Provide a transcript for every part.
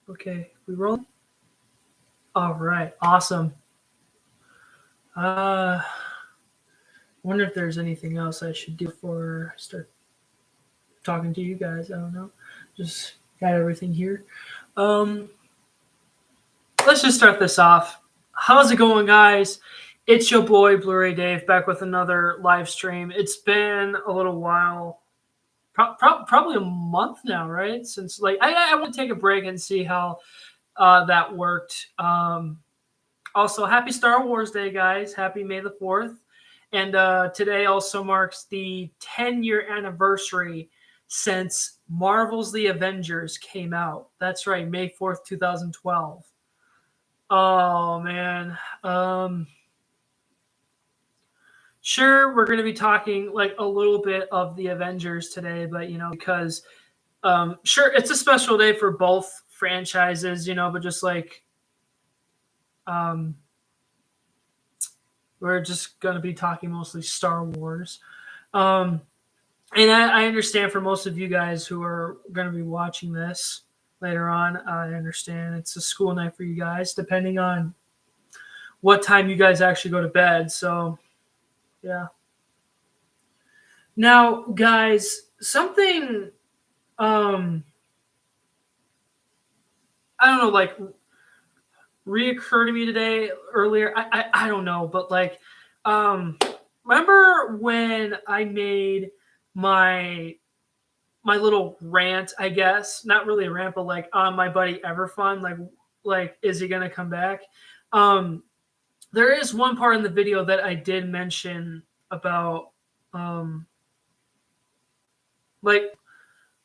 Okay, we rolling? All right, awesome. Wonder if there's anything else I should do before I start talking to you guys. I don't know. Just got everything here. Um, let's just start this off. How's it going, guys? It's your boy Blu-rayDave back with another live stream. It's been a little while, probably a month now, right? Since like I want to take a break and see how that worked. Also, happy Star Wars Day, guys. Happy May the 4th. And today also marks the 10-year anniversary since Marvel's The Avengers came out. That's right, May 4th, 2012. Oh, man. Sure, we're going to be talking like a little bit of The Avengers today, but, because sure, it's a special day for both franchises, but just like we're just going to be talking mostly Star Wars. And I understand for most of you guys who are going to be watching this later on, I understand it's a school night for you guys, depending on what time you guys actually go to bed. So, yeah. Now, guys, something, I don't know, like, reoccurred to me today earlier. I don't know, but like, remember when I made my little rant, I guess, not really a rant, but like on my buddy Everfun, like is he gonna come back? There is one part in the video that I did mention about like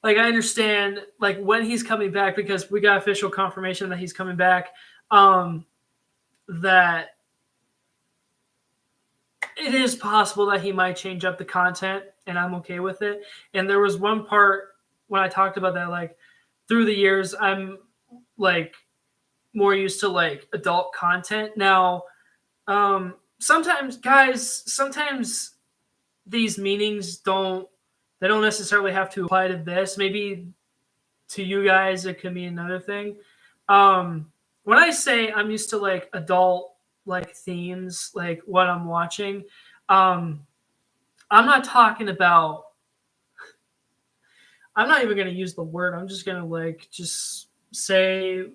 I understand like when he's coming back, because we got official confirmation that he's coming back, that it is possible that he might change up the content, and I'm okay with it. And there was one part when I talked about that, like through the years, I'm like more used to like adult content. Now, sometimes these meanings don't necessarily have to apply to this. Maybe to you guys, it could mean another thing. When I say I'm used to like adult like themes, like what I'm watching, I'm not talking about. I'm not even gonna use the word. I'm just gonna like just say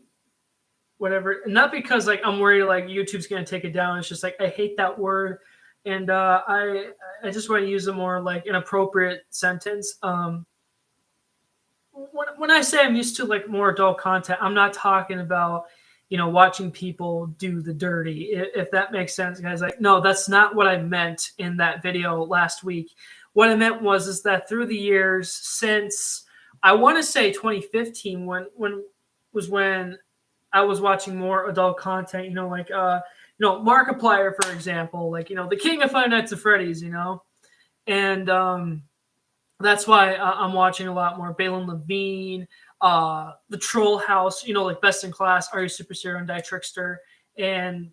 whatever. Not because like I'm worried like YouTube's gonna take it down. It's just like I hate that word, and I just want to use a more like an appropriate sentence. When I say I'm used to like more adult content, I'm not talking about watching people do the dirty, if that makes sense, guys. Like, no, that's not what I meant in that video last week. What I meant is that through the years since I want to say 2015, when I was watching more adult content, like Markiplier, for example, like the King of Five Nights at Freddy's, and that's why I'm watching a lot more Balin Levine, the Troll House, like Best in Class, Are You Superhero, and Die Trickster, and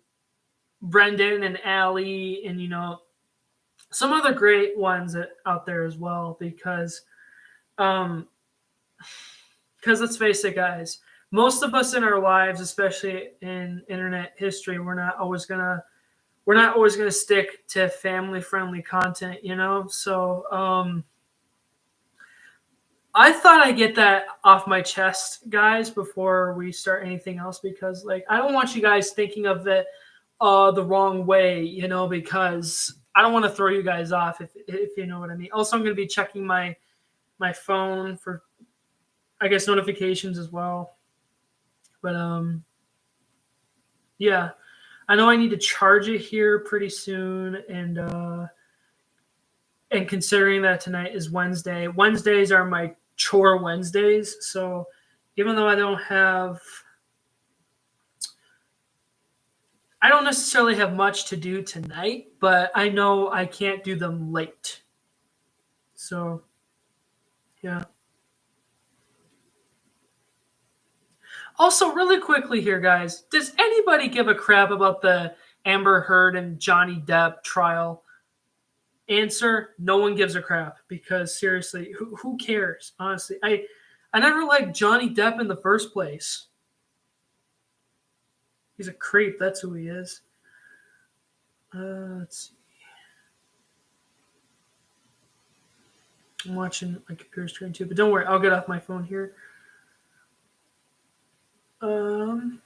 Brendan and Allie, and some other great ones out there as well. Because let's face it, guys, most of us in our lives, especially in internet history, we're not always gonna stick to family friendly content, So I thought I'd get that off my chest, guys, before we start anything else, because like I don't want you guys thinking of it the wrong way, because I don't want to throw you guys off, if you know what I mean. Also, I'm going to be checking my phone for, I guess, notifications as well. But yeah, I know I need to charge it here pretty soon, and considering that tonight is Wednesday, Wednesdays are my chore Wednesdays. So even though I don't necessarily have much to do tonight, but I know I can't do them late. So, yeah. Also, really quickly here, guys, does anybody give a crap about the Amber Heard and Johnny Depp trial? Answer: no one gives a crap, because seriously, who cares? Honestly, I never liked Johnny Depp in the first place. He's a creep. That's who he is. Let's see. I'm watching my computer screen too, but don't worry, I'll get off my phone here. Um,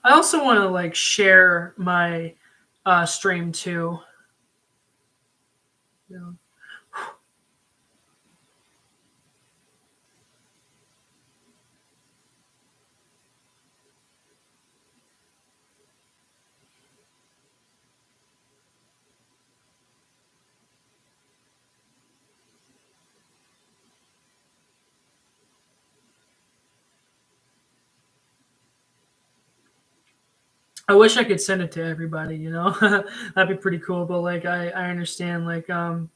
I also want to like share my stream too. You know. I wish I could send it to everybody, you know. That'd be pretty cool. But like, I understand like not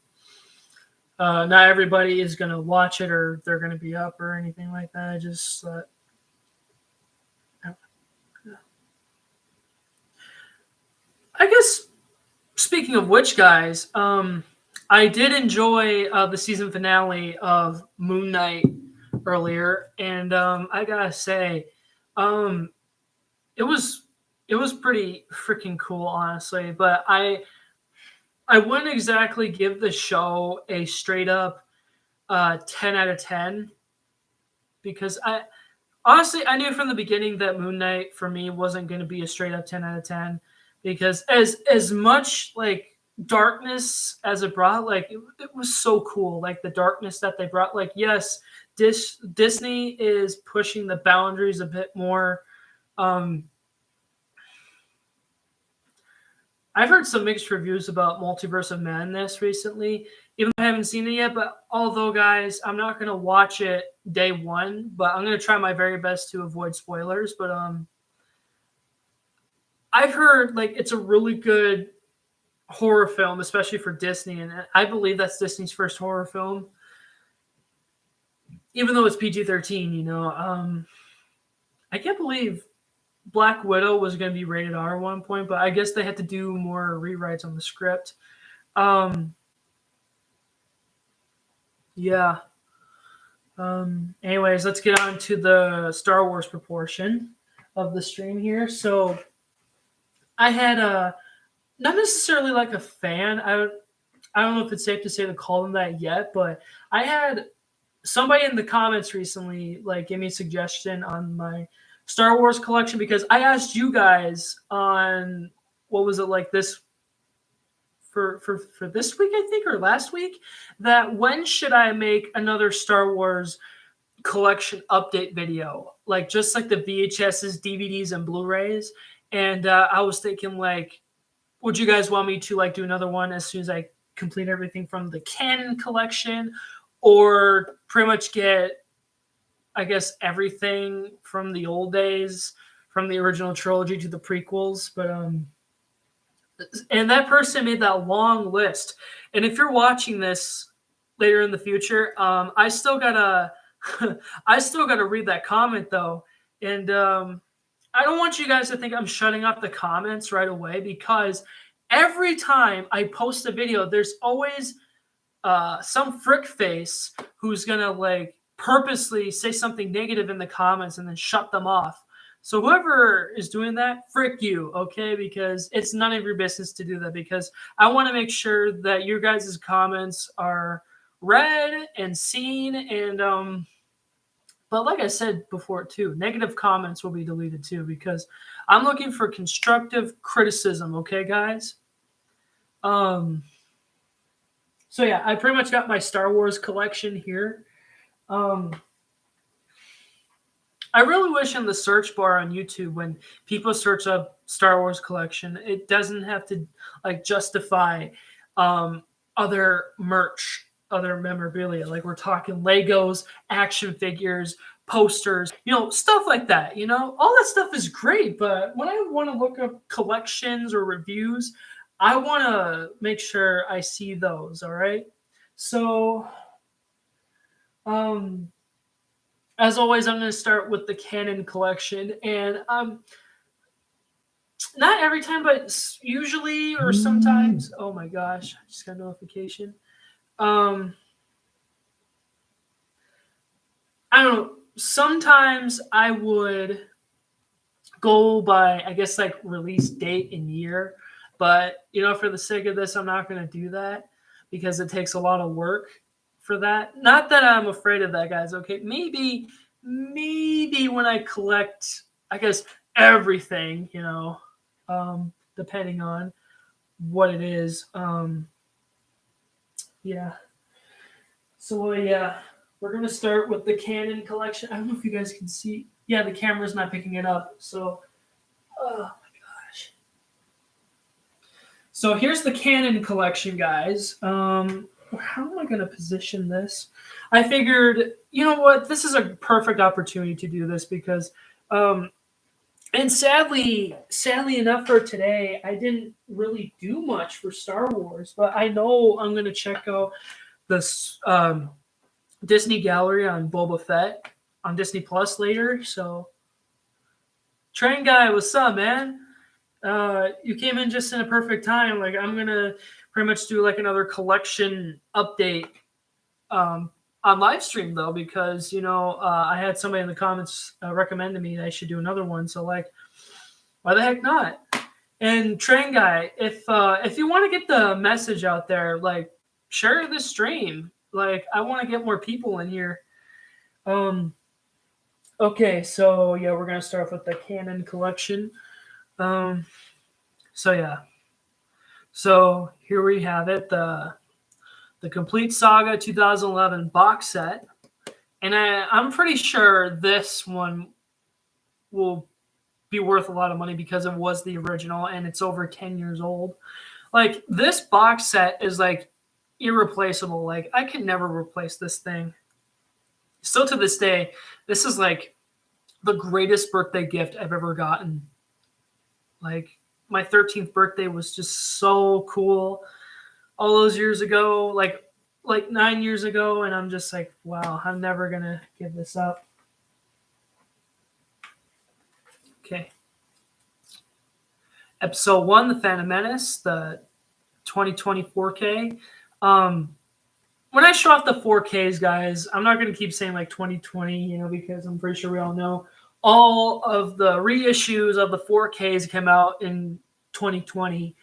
everybody is gonna watch it or they're gonna be up or anything like that. I just I guess speaking of which, guys, I did enjoy the season finale of Moon Knight earlier, and I gotta say, um, it was it was pretty freaking cool, honestly. But I wouldn't exactly give the show a straight up 10 out of 10 because I honestly I knew from the beginning that Moon Knight for me wasn't going to be a straight up 10 out of 10 because as much like darkness as it brought, like it was so cool, like the darkness that they brought. Like yes, Disney is pushing the boundaries a bit more. um I've heard some mixed reviews about Multiverse of Madness recently, even though I haven't seen it yet. But although, guys, I'm not gonna watch it day one, but I'm gonna try my very best to avoid spoilers. But I've heard like it's a really good horror film, especially for Disney, and I believe that's Disney's first horror film, even though it's PG-13. You know, I can't believe Black Widow was going to be rated R at one point, but I guess they had to do more rewrites on the script. Um, yeah. Anyways, let's get on to the Star Wars proportion of the stream here. So I had a not necessarily like a fan. I don't know if it's safe to say to call them that yet, but I had somebody in the comments recently like give me a suggestion on my Star Wars collection because I asked you guys on what was it like this for this week, I think, or last week, that when should I make another Star Wars collection update video, like just like the VHSs, DVDs, and Blu-rays. And I was thinking, like, would you guys want me to like do another one as soon as I complete everything from the canon collection, or pretty much get, I guess, everything from the old days, from the original trilogy to the prequels? But and that person made that long list. And if you're watching this later in the future, I still gotta I still gotta read that comment though. And I don't want you guys to think I'm shutting up the comments right away, because every time I post a video, there's always some frick face who's gonna like purposely say something negative in the comments and then shut them off. So whoever is doing that, frick you, okay? Because it's none of your business to do that. Because I want to make sure that your guys' comments are read and seen. And but like I said before too, negative comments will be deleted too, because I'm looking for constructive criticism. Okay, guys. Um. So yeah, I pretty much got my Star Wars collection here. Um, I really wish in the search bar on YouTube, when people search up Star Wars collection, it doesn't have to like justify um, other merch, other memorabilia. Like we're talking Legos, action figures, posters, stuff like that. All that stuff is great, but when I want to look up collections or reviews, I want to make sure I see those. All right. So, um, as always, I'm going to start with the canon collection, and not every time, but usually or sometimes. Oh my gosh, I just got a notification. I don't know. sometimes I would go by, I guess, like release date and year. But, for the sake of this, I'm not going to do that because it takes a lot of work for that. Not that I'm afraid of that, guys. Okay. Maybe when I collect, I guess, everything, depending on what it is. Yeah. So, yeah, we're going to start with the Canon collection. I don't know if you guys can see. Yeah, the camera's not picking it up. So, oh my gosh. So here's the Canon collection, guys. How am I going to position this? I figured, you know what? This is a perfect opportunity to do this because, and sadly enough for today, I didn't really do much for Star Wars, but I know I'm going to check out this Disney Gallery on Boba Fett on Disney Plus later. So, Train Guy, what's up, man? You came in just in a perfect time. Like, I'm gonna pretty much do like another collection update on live stream though, because I had somebody in the comments recommend to me that I should do another one. So like, why the heck not? And Train Guy, if you want to get the message out there, like share this stream. Like, I want to get more people in here. Okay, so yeah, we're gonna start off with the Canon collection. So yeah, so here we have it, the Complete Saga 2011 box set, and I'm pretty sure this one will be worth a lot of money because it was the original and it's over 10 years old. Like, this box set is like irreplaceable. Like, I can never replace this thing. Still to this day, this is like the greatest birthday gift I've ever gotten. Like, my 13th birthday was just so cool all those years ago, like 9 years ago, and I'm just like, wow, I'm never gonna give this up. Okay. Episode 1, The Phantom Menace, the 2020 4K. When I show off the 4Ks, guys, I'm not going to keep saying like 2020, because I'm pretty sure we all know all of the reissues of the 4Ks came out in 2020,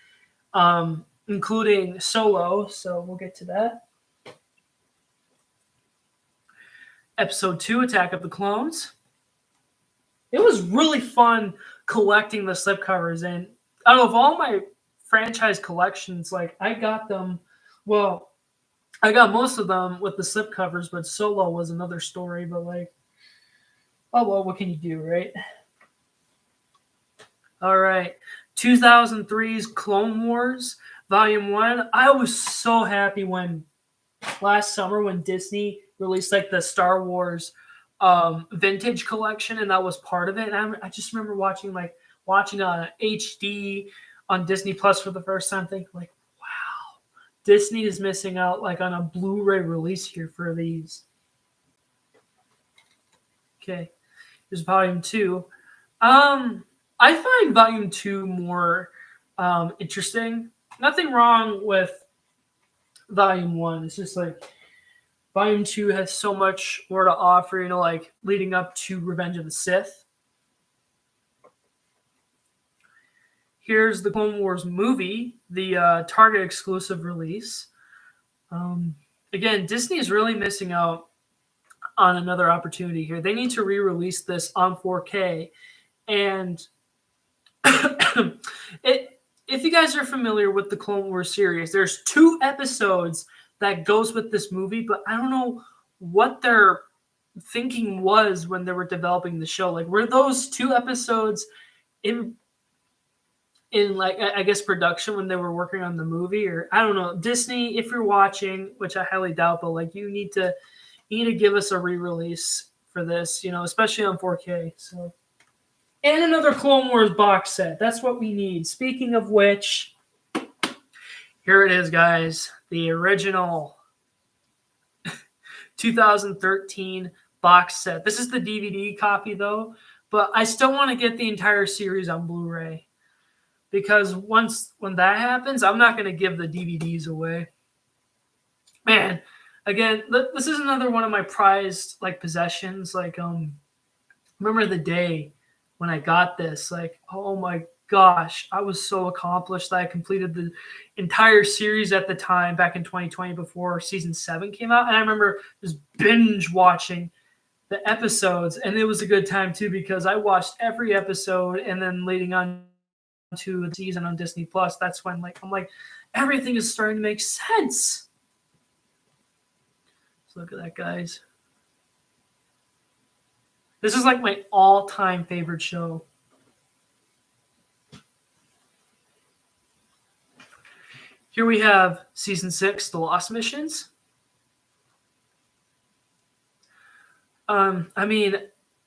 including Solo. So we'll get to that. Episode 2, Attack of the Clones. It was really fun collecting the slipcovers, and out of all my franchise collections, like I got them. Well, I got most of them with the slipcovers, but Solo was another story. But like, oh well, what can you do, right? All right, 2003's Clone Wars Volume 1. I was so happy when last summer when Disney released like the Star Wars vintage collection, and that was part of it. And I just remember watching on HD on Disney Plus for the first time, thinking like, wow, Disney is missing out like on a Blu-ray release here for these. Okay, here's Volume 2. I find Volume 2 more interesting. Nothing wrong with Volume 1. It's just like Volume 2 has so much more to offer, like leading up to Revenge of the Sith. Here's the Clone Wars movie, the Target exclusive release. Again, Disney is really missing out on another opportunity here. They need to re-release this on 4K. And if you guys are familiar with the Clone Wars series, there's 2 episodes that goes with this movie, but I don't know what their thinking was when they were developing the show. Like, were those 2 episodes in like, I guess, production when they were working on the movie? Or I don't know. Disney, if you're watching, which I highly doubt, but like, you need to give us a re-release for this, especially on 4K. So, and another Clone Wars box set. That's what we need. Speaking of which, here it is, guys. The original 2013 box set. This is the DVD copy, though, but I still want to get the entire series on Blu-ray, because when that happens, I'm not going to give the DVDs away. Man, Again, this is another one of my prized like possessions. Like remember the day when I got this? Like, oh my gosh, I was so accomplished that I completed the entire series at the time back in 2020 before season 7 came out. And I remember just binge watching the episodes, and it was a good time too because I watched every episode, and then leading on to the season on Disney Plus, that's when like I'm like everything is starting to make sense. So look at that, guys. This is like my all-time favorite show. Here we have season 6, The Lost Missions. I mean,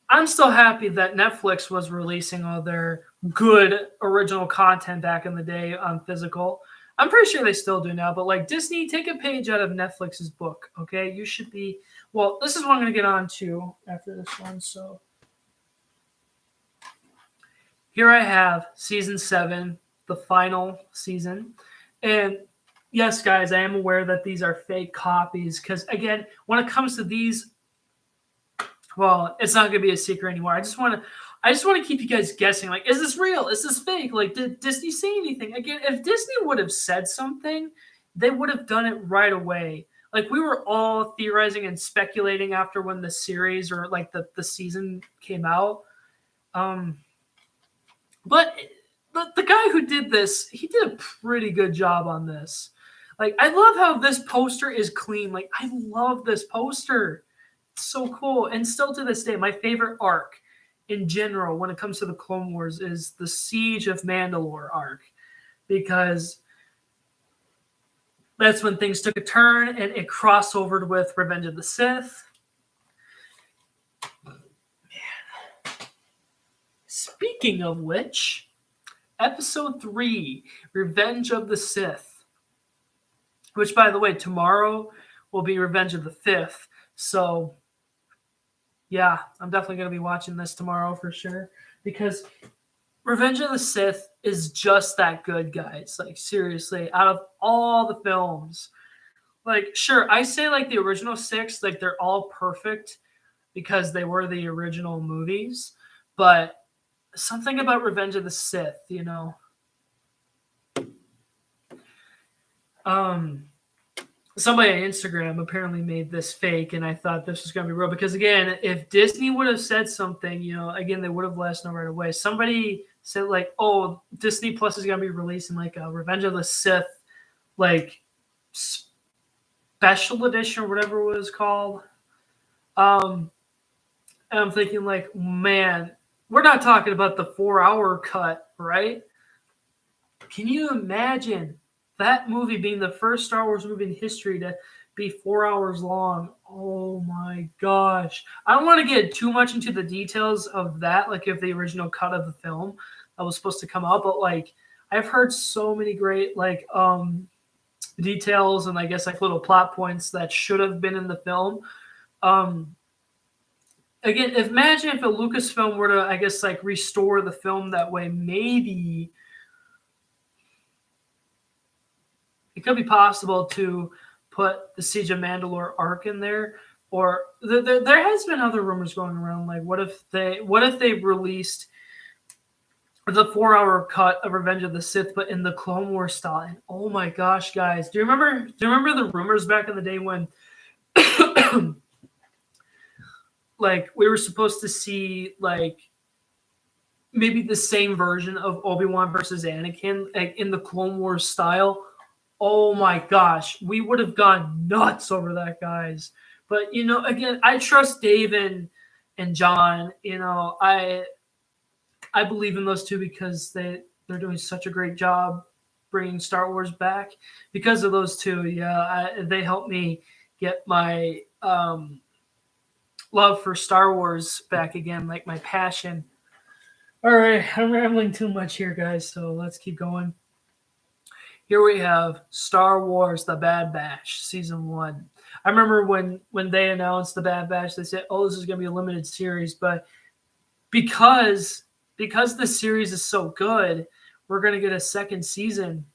I'm still happy that Netflix was releasing all their good original content back in the day on physical. I'm pretty sure they still do now, but like Disney, take a page out of Netflix's book, okay? You should be, well, this is what I'm going to get on to after this one. So here I have season 7, the final season. And yes, guys, I am aware that these are fake copies because, again, when it comes to these, well, it's not going to be a secret anymore. I just want to keep you guys guessing. Like, is this real? Is this fake? Like, did Disney say anything? Again, if Disney would have said something, they would have done it right away. Like, we were all theorizing and speculating after when the series or like the season came out. But the guy who did this, he did a pretty good job on this. Like, I love how this poster is clean. Like, I love this poster. It's so cool. And still to this day, my favorite arc in general when it comes to the Clone Wars is the Siege of Mandalore arc. Because that's when things took a turn and it crossovered with Revenge of the Sith. Man. Speaking of which, Episode 3, Revenge of the Sith. Which, by the way, tomorrow will be Revenge of the 5th. So, yeah, I'm definitely going to be watching this tomorrow for sure. Because Revenge of the Sith is just that good, guys. Like, seriously, out of all the films. Like, sure, I say, like, the original 6, like, they're all perfect because they were the original movies. But something about Revenge of the Sith, you know. Somebody on Instagram apparently made this fake, and I thought this was going to be real because, again, if Disney would have said something, you know, again, they would have let us know right away. Somebody said, like, oh, Disney Plus is going to be releasing, like, a Revenge of the Sith, like, special edition or whatever it was called. And I'm thinking, like, man, we're not talking about the 4-hour cut, right? Can you imagine that movie being the first Star Wars movie in history to be 4 hours long? Oh my gosh. I don't want to get too much into the details of that, like if the original cut of the film that was supposed to come out, but like I've heard so many great like details and I guess like little plot points that should have been in the film. Again, imagine if a Lucasfilm were to, I guess, like restore the film that way, maybe it could be possible to put the Siege of Mandalore arc in there, or there has been other rumors going around. Like, what if they released the 4-hour cut of Revenge of the Sith, but in the Clone Wars style? And oh my gosh, guys, do you remember the rumors back in the day when, like, we were supposed to see like maybe the same version of Obi-Wan versus Anakin, like in the Clone Wars style? Oh my gosh, we would have gone nuts over that, guys. But you know, again, I trust Dave and John. You know, I believe in those two because they're doing such a great job bringing Star Wars back. Because of those two, yeah, they helped me get my love for Star Wars back again, like my passion. All right, I'm rambling too much here, guys. So let's keep going. Here we have Star Wars: The Bad Batch, Season 1. I remember when they announced The Bad Batch, they said, oh, this is going to be a limited series. But because the series is so good, we're going to get a second season.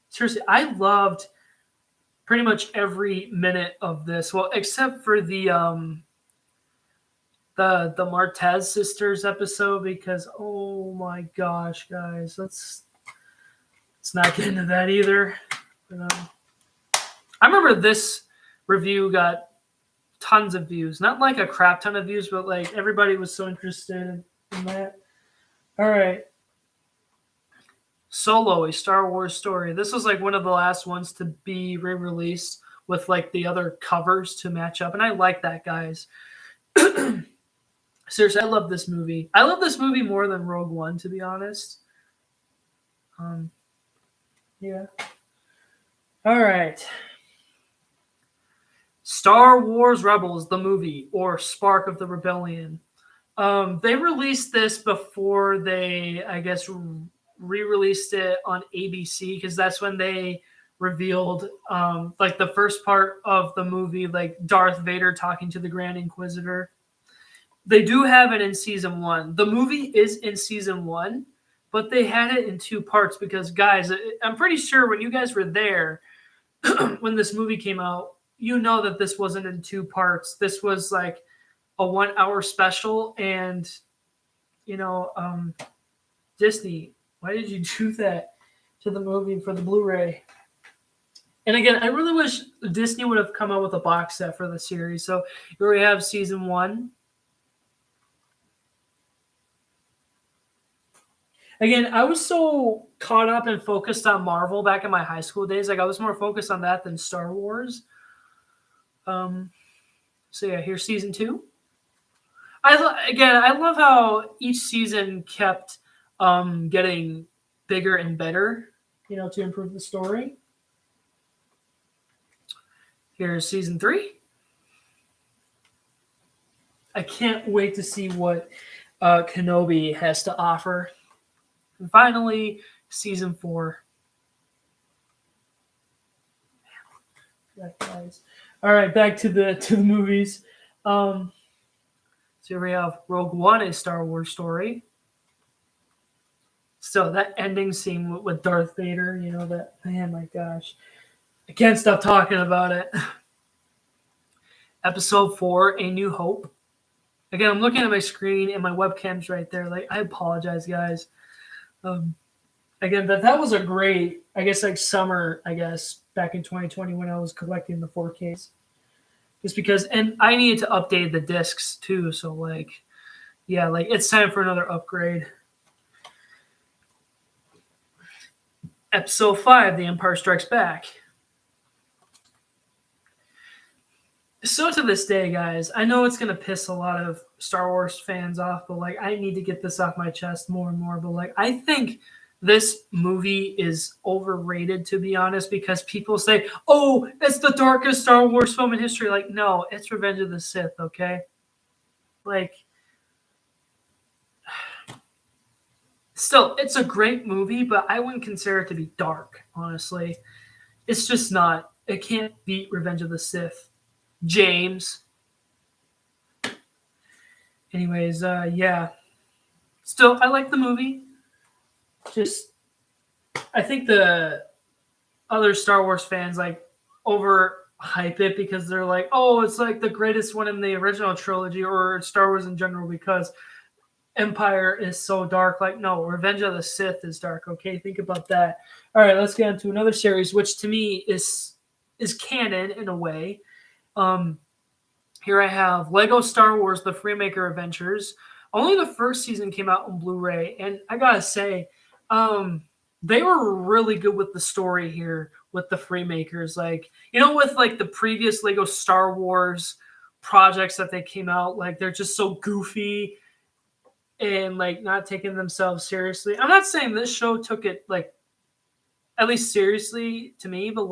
Seriously, I loved pretty much every minute of this. Well, except for the Martez sisters episode, because oh my gosh, guys, let's not get into that either. But, I remember this review got tons of views, not like a crap ton of views, but like everybody was so interested in that. All right. Solo, a Star Wars story. This was like one of the last ones to be re-released with like the other covers to match up, and I like that, guys. Seriously, I love this movie. I love this movie more than Rogue One, to be honest. Yeah. All right. Star Wars Rebels, the movie, or Spark of the Rebellion. They released this before they, I guess, re-released it on ABC, because that's when they revealed like the first part of the movie, like Darth Vader talking to the Grand Inquisitor. They do have it in season 1. The movie is in season 1, but they had it in 2 parts because, guys, I'm pretty sure when you guys were there when this movie came out, you know that this wasn't in 2 parts. This was like a 1-hour special, and Disney, why did you do that to the movie for the Blu-ray? And again, I really wish Disney would have come out with a box set for the series. So here we have season 1. Again, I was so caught up and focused on Marvel back in my high school days. Like, I was more focused on that than Star Wars. So yeah, here's season 2. I love how each season kept getting bigger and better, to improve the story. Here's season 3. I can't wait to see what Kenobi has to offer. And finally, season 4. Guys. All right, back to the movies. So here we have Rogue One, a Star Wars story. So that ending scene with Darth Vader, that, man, my gosh. I can't stop talking about it. Episode 4, A New Hope. Again, I'm looking at my screen and my webcam's right there. Like, I apologize, guys. Again, that was a great, I guess, like summer, back in 2020 when I was collecting the 4Ks. Just because, and I needed to update the discs too. So it's time for another upgrade. Episode 5, The Empire Strikes Back. So to this day, guys, I know it's going to piss a lot of Star Wars fans off, but I need to get this off my chest more and more. But I think this movie is overrated, to be honest, because people say, oh, it's the darkest Star Wars film in history. No, it's Revenge of the Sith, okay? Still, it's a great movie, but I wouldn't consider it to be dark, honestly. It's just not. It can't beat Revenge of the Sith. James. Anyways, yeah. Still, I like the movie. Just, I think the other Star Wars fans overhype it because they're like, oh, it's like the greatest one in the original trilogy or Star Wars in general because Empire is so dark. No, Revenge of the Sith is dark. Okay, think about that. All right, let's get into another series, which to me is canon in a way. Here I have Lego Star Wars: The Freemaker Adventures. Only the first season came out on Blu-ray, and I gotta say, they were really good with the story here with the Freemakers. With the previous Lego Star Wars projects that they came out, they're just so goofy and not taking themselves seriously. I'm not saying this show took it at least seriously to me, but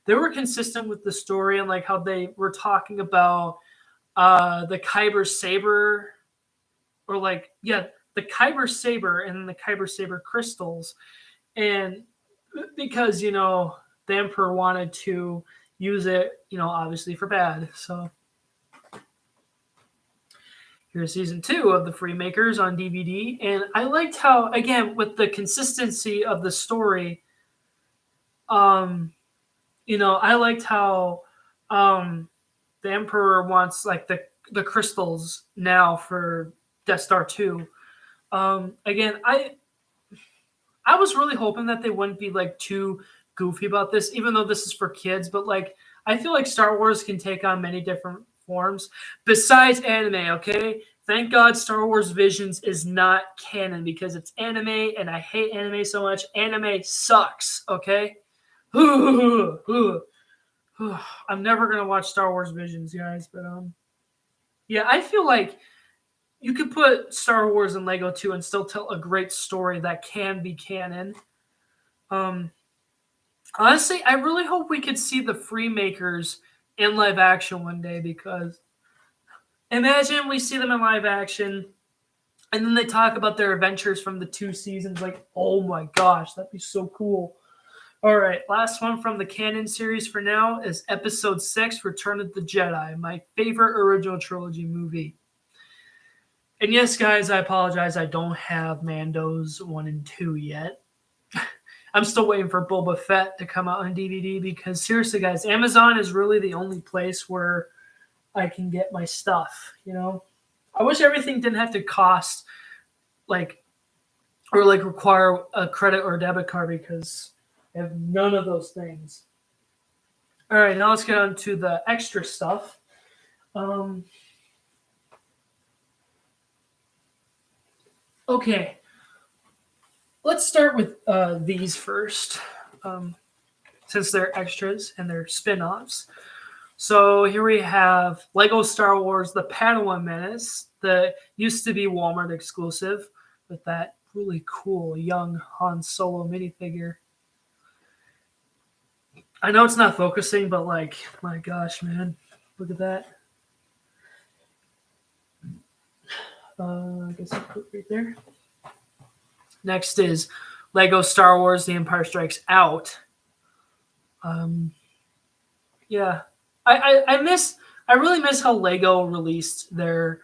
they were consistent with the story and how they were talking about the Kyber Saber, or the Kyber Saber and then the Kyber Saber crystals. And because, the Emperor wanted to use it, obviously for bad. So here's season 2 of the Freemakers on DVD. And I liked how, again, with the consistency of the story, I liked how the Emperor wants like the crystals now for Death Star 2. Again, I was really hoping that they wouldn't be like too goofy about this, even though this is for kids. But like, I feel like Star Wars can take on many different forms besides anime. Okay, thank God Star Wars Visions is not canon because it's anime, and I hate anime so much. Anime sucks. Okay. I'm never gonna watch Star Wars Visions, guys. But yeah, I feel like you could put Star Wars and Lego 2 and still tell a great story that can be canon. Um, Honestly, I really hope we could see the Freemakers in live action one day because imagine we see them in live action and then they talk about their adventures from the 2 seasons. Like, oh my gosh, that'd be so cool. All right, last one from the canon series for now is Episode 6, Return of the Jedi, my favorite original trilogy movie. And yes, guys, I apologize. I don't have Mando's 1 and 2 yet. I'm still waiting for Boba Fett to come out on DVD because seriously, guys, Amazon is really the only place where I can get my stuff. I wish everything didn't have to cost like or like require a credit or debit card because I have none of those things. All right, now let's get on to the extra stuff. Okay, let's start with these first, since they're extras and they're spin-offs. So here we have Lego Star Wars: The Padawan Menace, that used to be Walmart exclusive, with that really cool young Han Solo minifigure. I know it's not focusing, but like, my gosh, man, look at that. I guess I'll put it right there. Next is Lego Star Wars: The Empire Strikes Out. Yeah, I really miss how Lego released their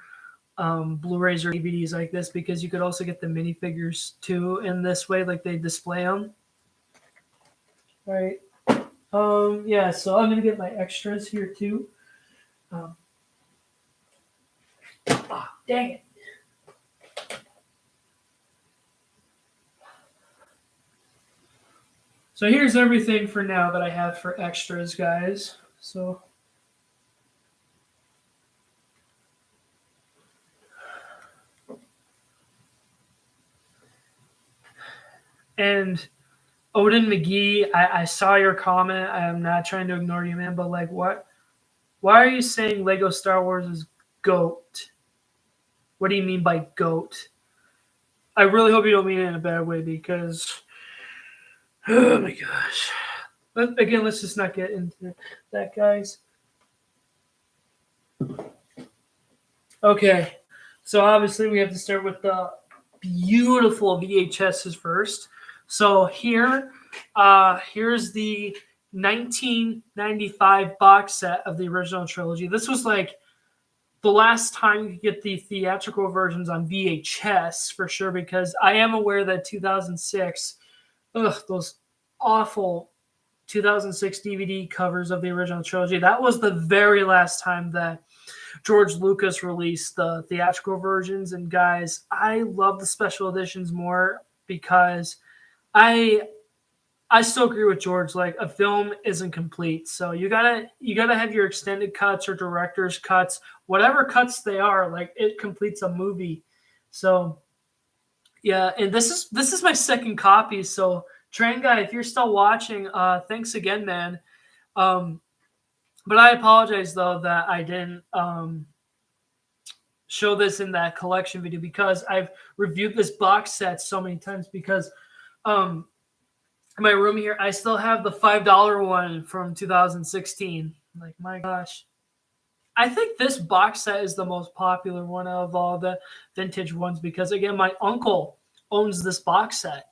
Blu-rays or DVDs like this because you could also get the minifigures too in this way, like they display them. All right. Yeah, so I'm gonna get my extras here too. Dang it. So here's everything for now that I have for extras, guys. So and Odin McGee, I saw your comment. I am not trying to ignore you, man, but like what? Why are you saying Lego Star Wars is GOAT? What do you mean by GOAT? I really hope you don't mean it in a bad way because, oh my gosh. But again, let's just not get into that, guys. Okay, so obviously we have to start with the beautiful VHSs first. So here's the 1995 box set of the original trilogy. This was like the last time you could get the theatrical versions on VHS for sure, because I am aware that 2006, those awful 2006 DVD covers of the original trilogy, that was the very last time that George Lucas released the theatrical versions. And guys, I love the special editions more because I still agree with George. Like, a film isn't complete, so you gotta have your extended cuts or director's cuts, whatever cuts they are. Like, it completes a movie. So yeah, and this is my second copy. So Train Guy, if you're still watching, thanks again, man. But I apologize though that I didn't show this in that collection video because I've reviewed this box set so many times because in my room here, I still have the $5 one from 2016. Like, my gosh. I think this box set is the most popular one of all the vintage ones because, again, my uncle owns this box set.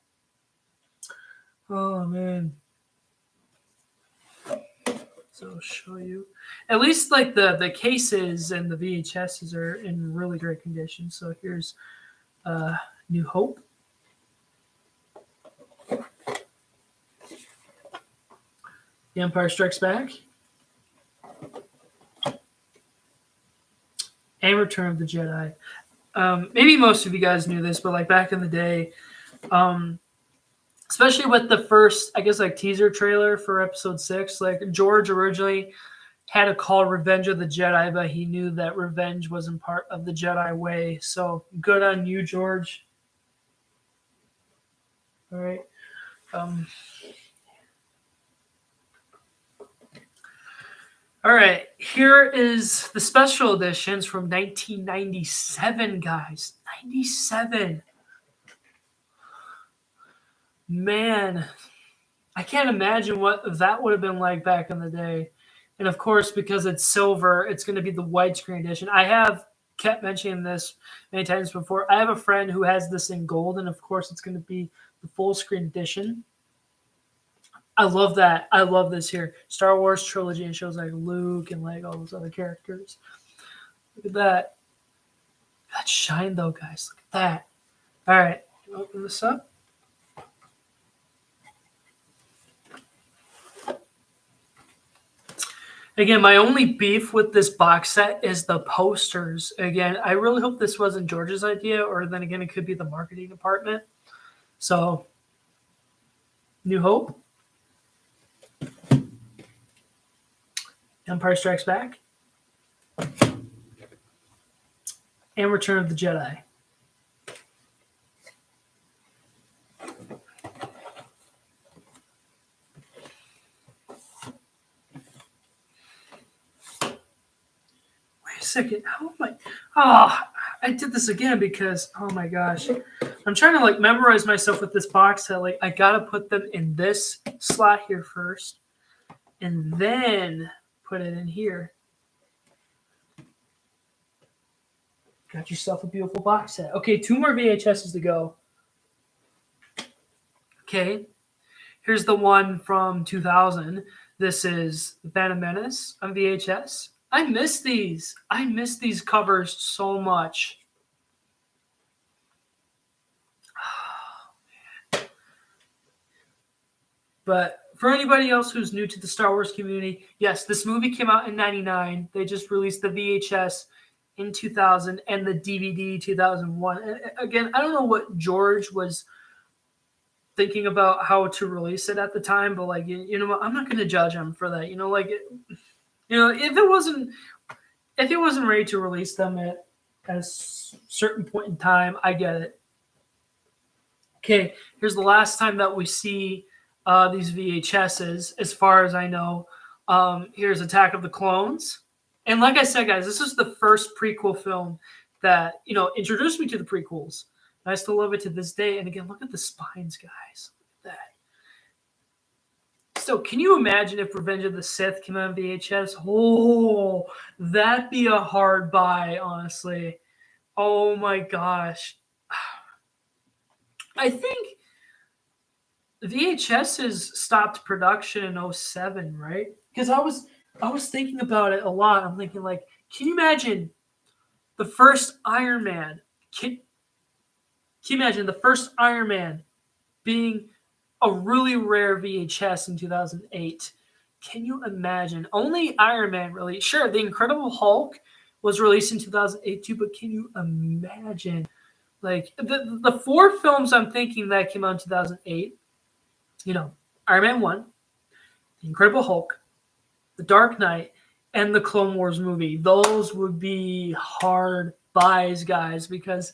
Oh, man. So I'll show you. At least, like, the cases and the VHSs are in really great condition. So here's New Hope. The Empire Strikes Back, and Return of the Jedi. Maybe most of you guys knew this, but like back in the day, especially with the first, I guess, like teaser trailer for Episode 6, like George originally had to call Revenge of the Jedi, but he knew that revenge wasn't part of the Jedi way. So good on you, George. All right. All right. Here is the special editions from 1997, guys. 97. Man, I can't imagine what that would have been like back in the day. And of course, because it's silver, it's going to be the widescreen edition. I have kept mentioning this many times before. I have a friend who has this in gold, and of course, it's going to be the full screen edition. I love that. I love this here. Star Wars Trilogy, and shows like Luke and like all those other characters. Look at that. That shine, though, guys. Look at that. All right. Open this up. Again, my only beef with this box set is the posters. Again, I really hope this wasn't George's idea, or then again, it could be the marketing department. So, New Hope, Empire Strikes Back, and Return of the Jedi. Second, how am I? Oh, I did this again because, oh my gosh, I'm trying to like memorize myself with this box set. Like, I gotta put them in this slot here first, and then put it in here. Got yourself a beautiful box set. Okay, 2 more VHSs to go. Okay, here's the one from 2000. This is The Phantom Menace on VHS. I miss these. I miss these covers so much. But for anybody else who's new to the Star Wars community, yes, this movie came out in 99. They just released the VHS in 2000 and the DVD 2001. And again, I don't know what George was thinking about how to release it at the time, but like, you know what, I'm not going to judge him for that. You know, like, if he wasn't ready to release them at a certain point in time, I get it. Okay, here's the last time that we see these VHSs, as far as I know. Here's Attack of the Clones. And like I said, guys, this is the first prequel film that, introduced me to the prequels. And I still love it to this day. And again, look at the spines, guys. Look at that. So can you imagine if Revenge of the Sith came out on VHS? Oh, that'd be a hard buy, honestly. Oh my gosh. I think VHSs stopped production in 2007, right? Because I was thinking about it a lot. I'm thinking, like, can you imagine the first Iron Man? Can you imagine the first Iron Man being a really rare VHS in 2008? Can you imagine? Only Iron Man, really. Sure, The Incredible Hulk was released in 2008 too, but can you imagine? Like, the 4 films I'm thinking that came out in 2008, Iron Man 1, The Incredible Hulk, The Dark Knight, and the Clone Wars movie. Those would be hard buys, guys, because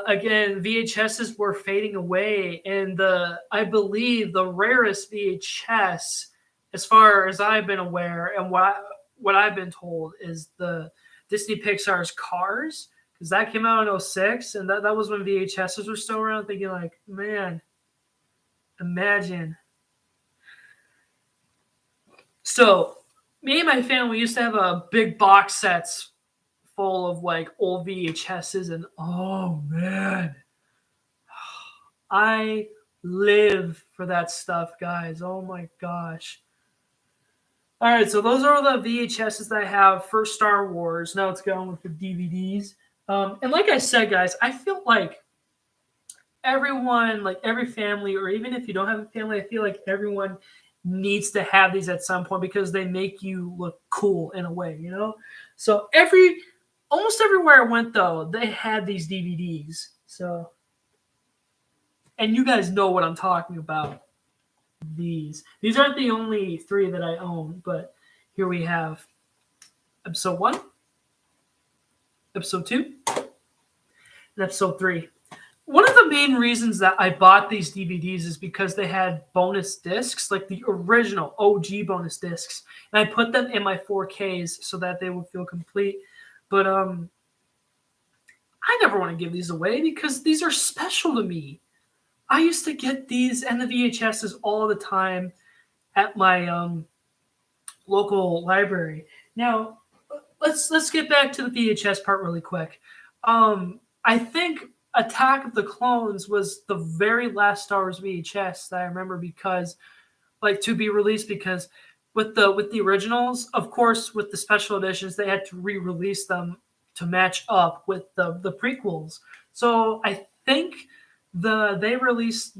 again, VHSs were fading away, and I believe the rarest VHS, as far as I've been aware, and what I've been told, is the Disney Pixar's Cars, because that came out in 2006, and that was when VHSs were still around. Thinking, like, man, imagine. So, me and my family used to have a big box sets full of like old VHSs, and oh man, I live for that stuff, guys. Oh my gosh. All right, so those are the VHSs that I have for Star Wars. Now let's go on with the DVDs. And like I said, guys, I feel like everyone, like every family, or even if you don't have a family, I feel like everyone needs to have these at some point because they make you look cool in a way, you know? So almost everywhere I went though, they had these DVDs. So, and you guys know what I'm talking about. These aren't the only 3 that I own, but here we have episode 1, episode 2, and episode 3. One of the main reasons that I bought these DVDs is because they had bonus discs, like the original OG bonus discs, and I put them in my 4Ks so that they would feel complete. But I never want to give these away because these are special to me. I used to get these and the VHSs all the time at my local library. Now, let's get back to the VHS part really quick. I think Attack of the Clones was the very last Star Wars VHS that I remember because, like, to be released because with the originals, of course, with the special editions, they had to re-release them to match up with the prequels. So I think they released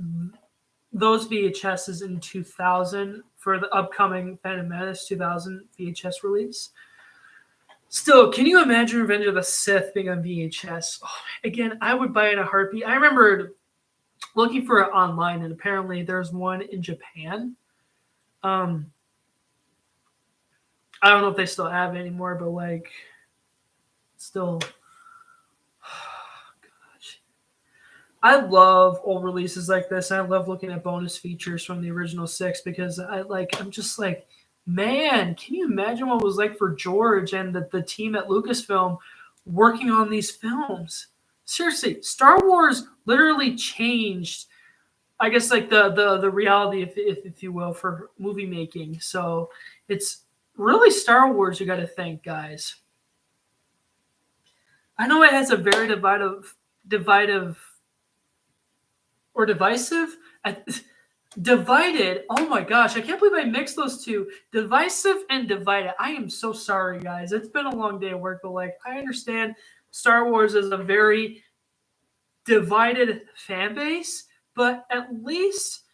those VHSs in 2000 for the upcoming Phantom Menace 2000 VHS release. Still, can you imagine Revenge of the Sith being on VHS? Oh, again, I would buy it in a heartbeat. I remember looking for it online, and apparently there's one in Japan. I don't know if they still have it anymore, but like, still, gosh, I love old releases like this. I love looking at bonus features from the original 6 because I'm just like, man, can you imagine what it was like for George and the team at Lucasfilm working on these films? Seriously, Star Wars literally changed, I guess, like the reality, if you will, for movie making. So it's really Star Wars you got to thank, guys. I know it has a very divisive or divisive. Divided. Oh my gosh, I can't believe I mixed those two. Divisive and divided. I am so sorry, guys. It's been a long day of work, but like I understand Star Wars is a very divided fan base, but at least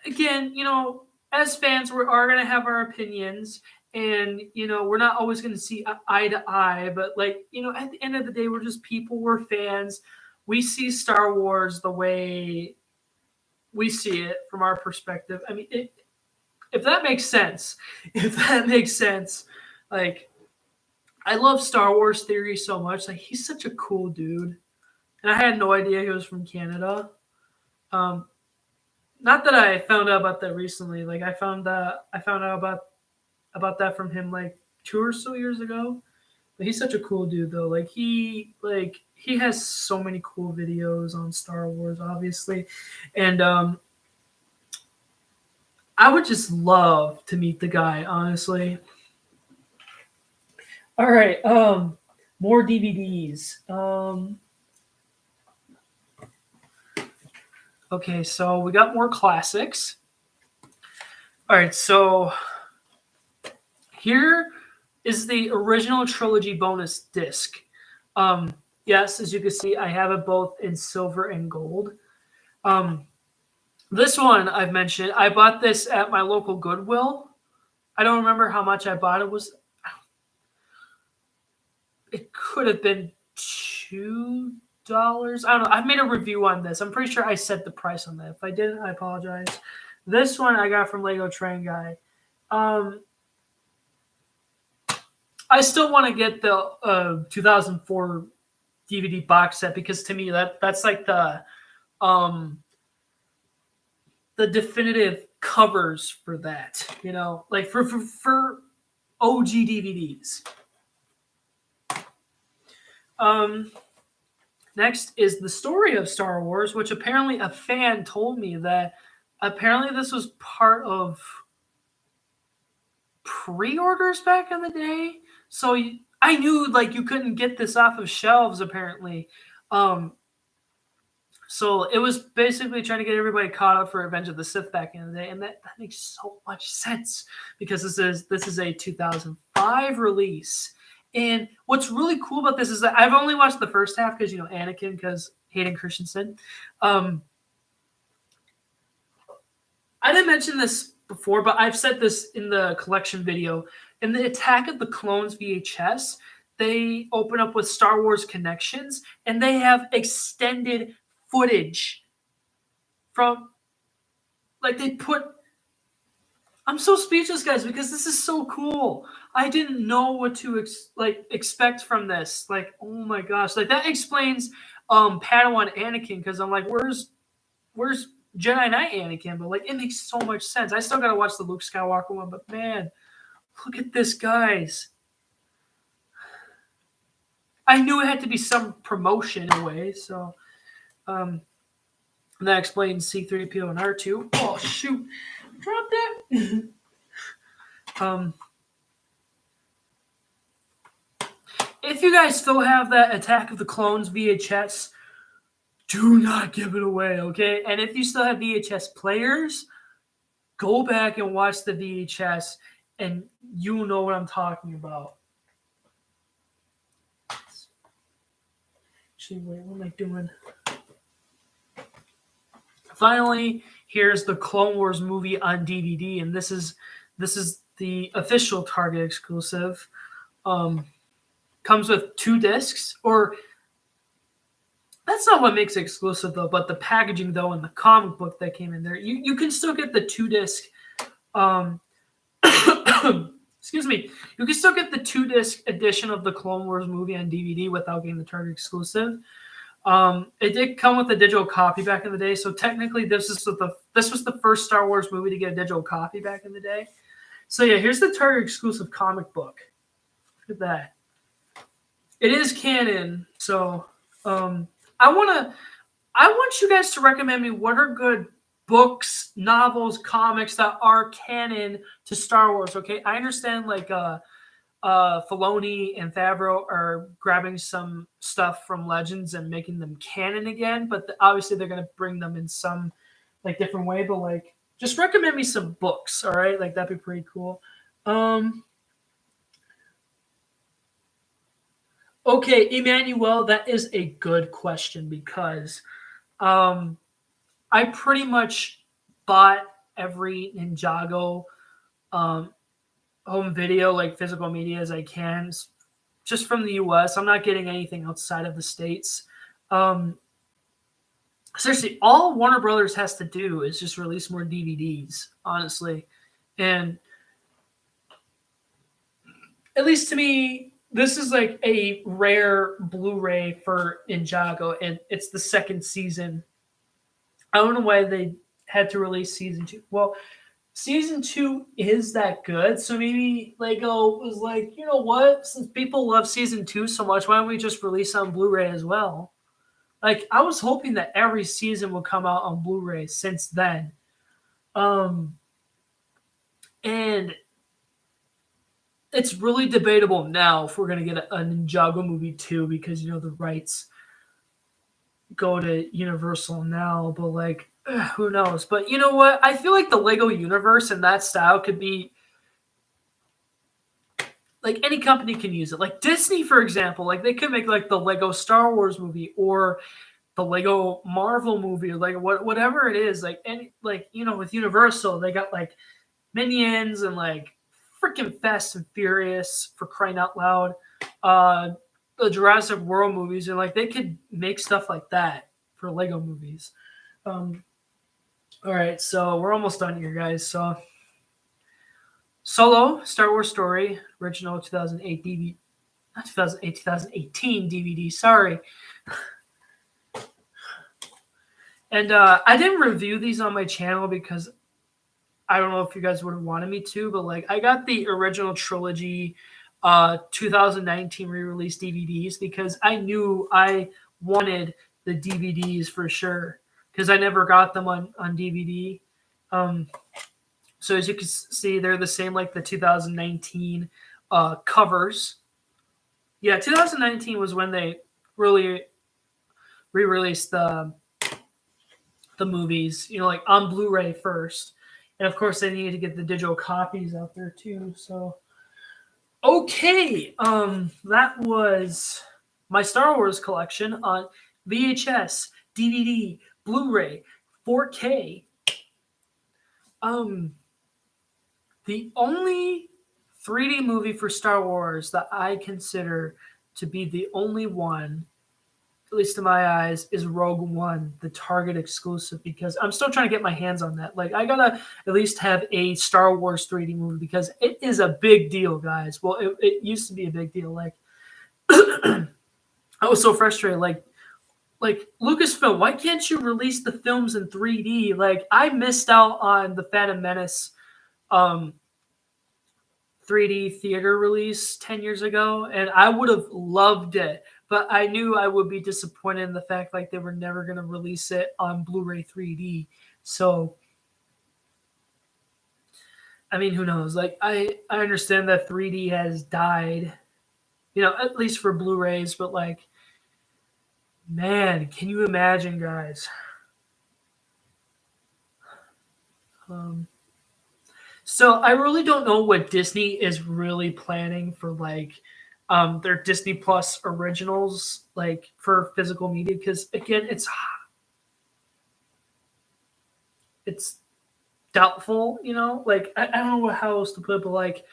again, you know, as fans, we are going to have our opinions, and you know, we're not always going to see eye to eye, but like, you know, at the end of the day, we're just people, we're fans. We see Star Wars the way we see it from our perspective. I mean, if that makes sense, like, I love Star Wars Theory so much. Like, he's such a cool dude, and I had no idea he was from Canada. Not that I found out about that recently. Like, I found out about that from him like 2 or so years ago. But he's such a cool dude, though. Like, he has so many cool videos on Star Wars, obviously, and I would just love to meet the guy, honestly. All right, more DVDs. Okay, so we got more classics. All right, so here is the original Trilogy bonus disc. Yes, as you can see, I have it both in silver and gold. This one I've mentioned, I bought this at my local Goodwill. I don't remember how much I bought. It could have been $2. I don't know. I've made a review on this. I'm pretty sure I set the price on that. If I didn't, I apologize. This one I got from Lego Train Guy. I still want to get the 2004 DVD box set because to me that's like the definitive covers for that, you know, like for OG DVDs. Next is the story of Star Wars, which apparently a fan told me that apparently this was part of pre-orders back in the day. So I knew like you couldn't get this off of shelves apparently. So it was basically trying to get everybody caught up for Revenge of the Sith back in the day, and that makes so much sense because this is a 2005 release. And what's really cool about this is that I've only watched the first half because, you know, Anakin, because Hayden Christensen. I didn't mention this before, but I've said this in the collection video. In the Attack of the Clones VHS, they open up with Star Wars Connections, and they have extended footage from, like, they put. I'm so speechless, guys, because this is so cool. I didn't know what to expect from this. Like, oh my gosh, like that explains Padawan Anakin, because I'm like, where's Jedi Knight Anakin? But like, it makes so much sense. I still gotta watch the Luke Skywalker one, but man, look at this, guys. I knew it had to be some promotion in a way, so that explains C-3PO and R2. Oh shoot, dropped it. If you guys still have that Attack of the Clones VHS, do not give it away, okay? And if you still have VHS players, go back and watch the VHS, and you know what I'm talking about. Actually, wait, what am I doing? Finally, here's the Clone Wars movie on DVD, and this is the official Target exclusive. Comes with 2 discs, or that's not what makes it exclusive though, but the packaging though, and the comic book that came in there. You can still get the 2-disc. Excuse me. You can still get the 2-disc edition of the Clone Wars movie on DVD without getting the Target exclusive. It did come with a digital copy back in the day, so technically this was the first Star Wars movie to get a digital copy back in the day. So yeah, here's the Target exclusive comic book. Look at that. It is canon, so I want you guys to recommend me what are good books, novels, comics that are canon to Star Wars. Okay, I understand like Filoni and Favreau are grabbing some stuff from Legends and making them canon again, but obviously they're gonna bring them in some like different way. But like, just recommend me some books, all right? Like that'd be pretty cool. Okay, Emmanuel, that is a good question because I pretty much bought every Ninjago home video, like physical media, as I can, just from the US. I'm not getting anything outside of the States. Seriously, all Warner Brothers has to do is just release more DVDs, honestly. And at least to me, this is like a rare Blu-ray for Ninjago, and it's the 2nd season. I don't know why they had to release season 2. Well, season 2 is that good, so maybe Lego was like, you know what? Since people love season 2 so much, why don't we just release on Blu-ray as well? Like, I was hoping that every season would come out on Blu-ray since then. And it's really debatable now if we're going to get a Ninjago movie too, because, you know, the rights go to Universal now, but like, who knows? But you know what? I feel like the Lego universe and that style could be like any company can use it. Like Disney, for example, like they could make like the Lego Star Wars movie or the Lego Marvel movie, or like whatever it is. Like any, like, you know, with Universal, they got like Minions and like freaking Fast and Furious, for crying out loud. The Jurassic World movies, and like they could make stuff like that for Lego movies. All right, so we're almost done here, guys. So Solo, Star Wars Story, original 2008 DVD, not 2008, 2018 DVD. Sorry. And I didn't review these on my channel because I don't know if you guys would have wanted me to, but like I got the original Trilogy 2019 re-release DVDs because I knew I wanted the DVDs for sure because I never got them on DVD. So as you can see, they're the same like the 2019 covers. Yeah, 2019 was when they really re-released the movies, you know, like on Blu-ray first. And of course, they needed to get the digital copies out there too. So, okay, that was my Star Wars collection on VHS, DVD, Blu-ray, 4K. The only 3D movie for Star Wars that I consider to be the only one, at least in my eyes, is Rogue One, the Target exclusive, because I'm still trying to get my hands on that. Like, I gotta at least have a Star Wars 3D movie because it is a big deal, guys. Well, it used to be a big deal. Like, I was so frustrated. Like Lucasfilm, why can't you release the films in 3D? Like, I missed out on the Phantom Menace um, 3D theater release 10 years ago, and I would have loved it. But I knew I would be disappointed in the fact like they were never going to release it on Blu-ray 3D. So, I mean, who knows? Like, I understand that 3D has died, at least for Blu-rays. But like, man, can you imagine, guys? So I really don't know what Disney is really planning for like their Disney Plus originals, like for physical media, because again, it's doubtful. Like I don't know how else to put it, but like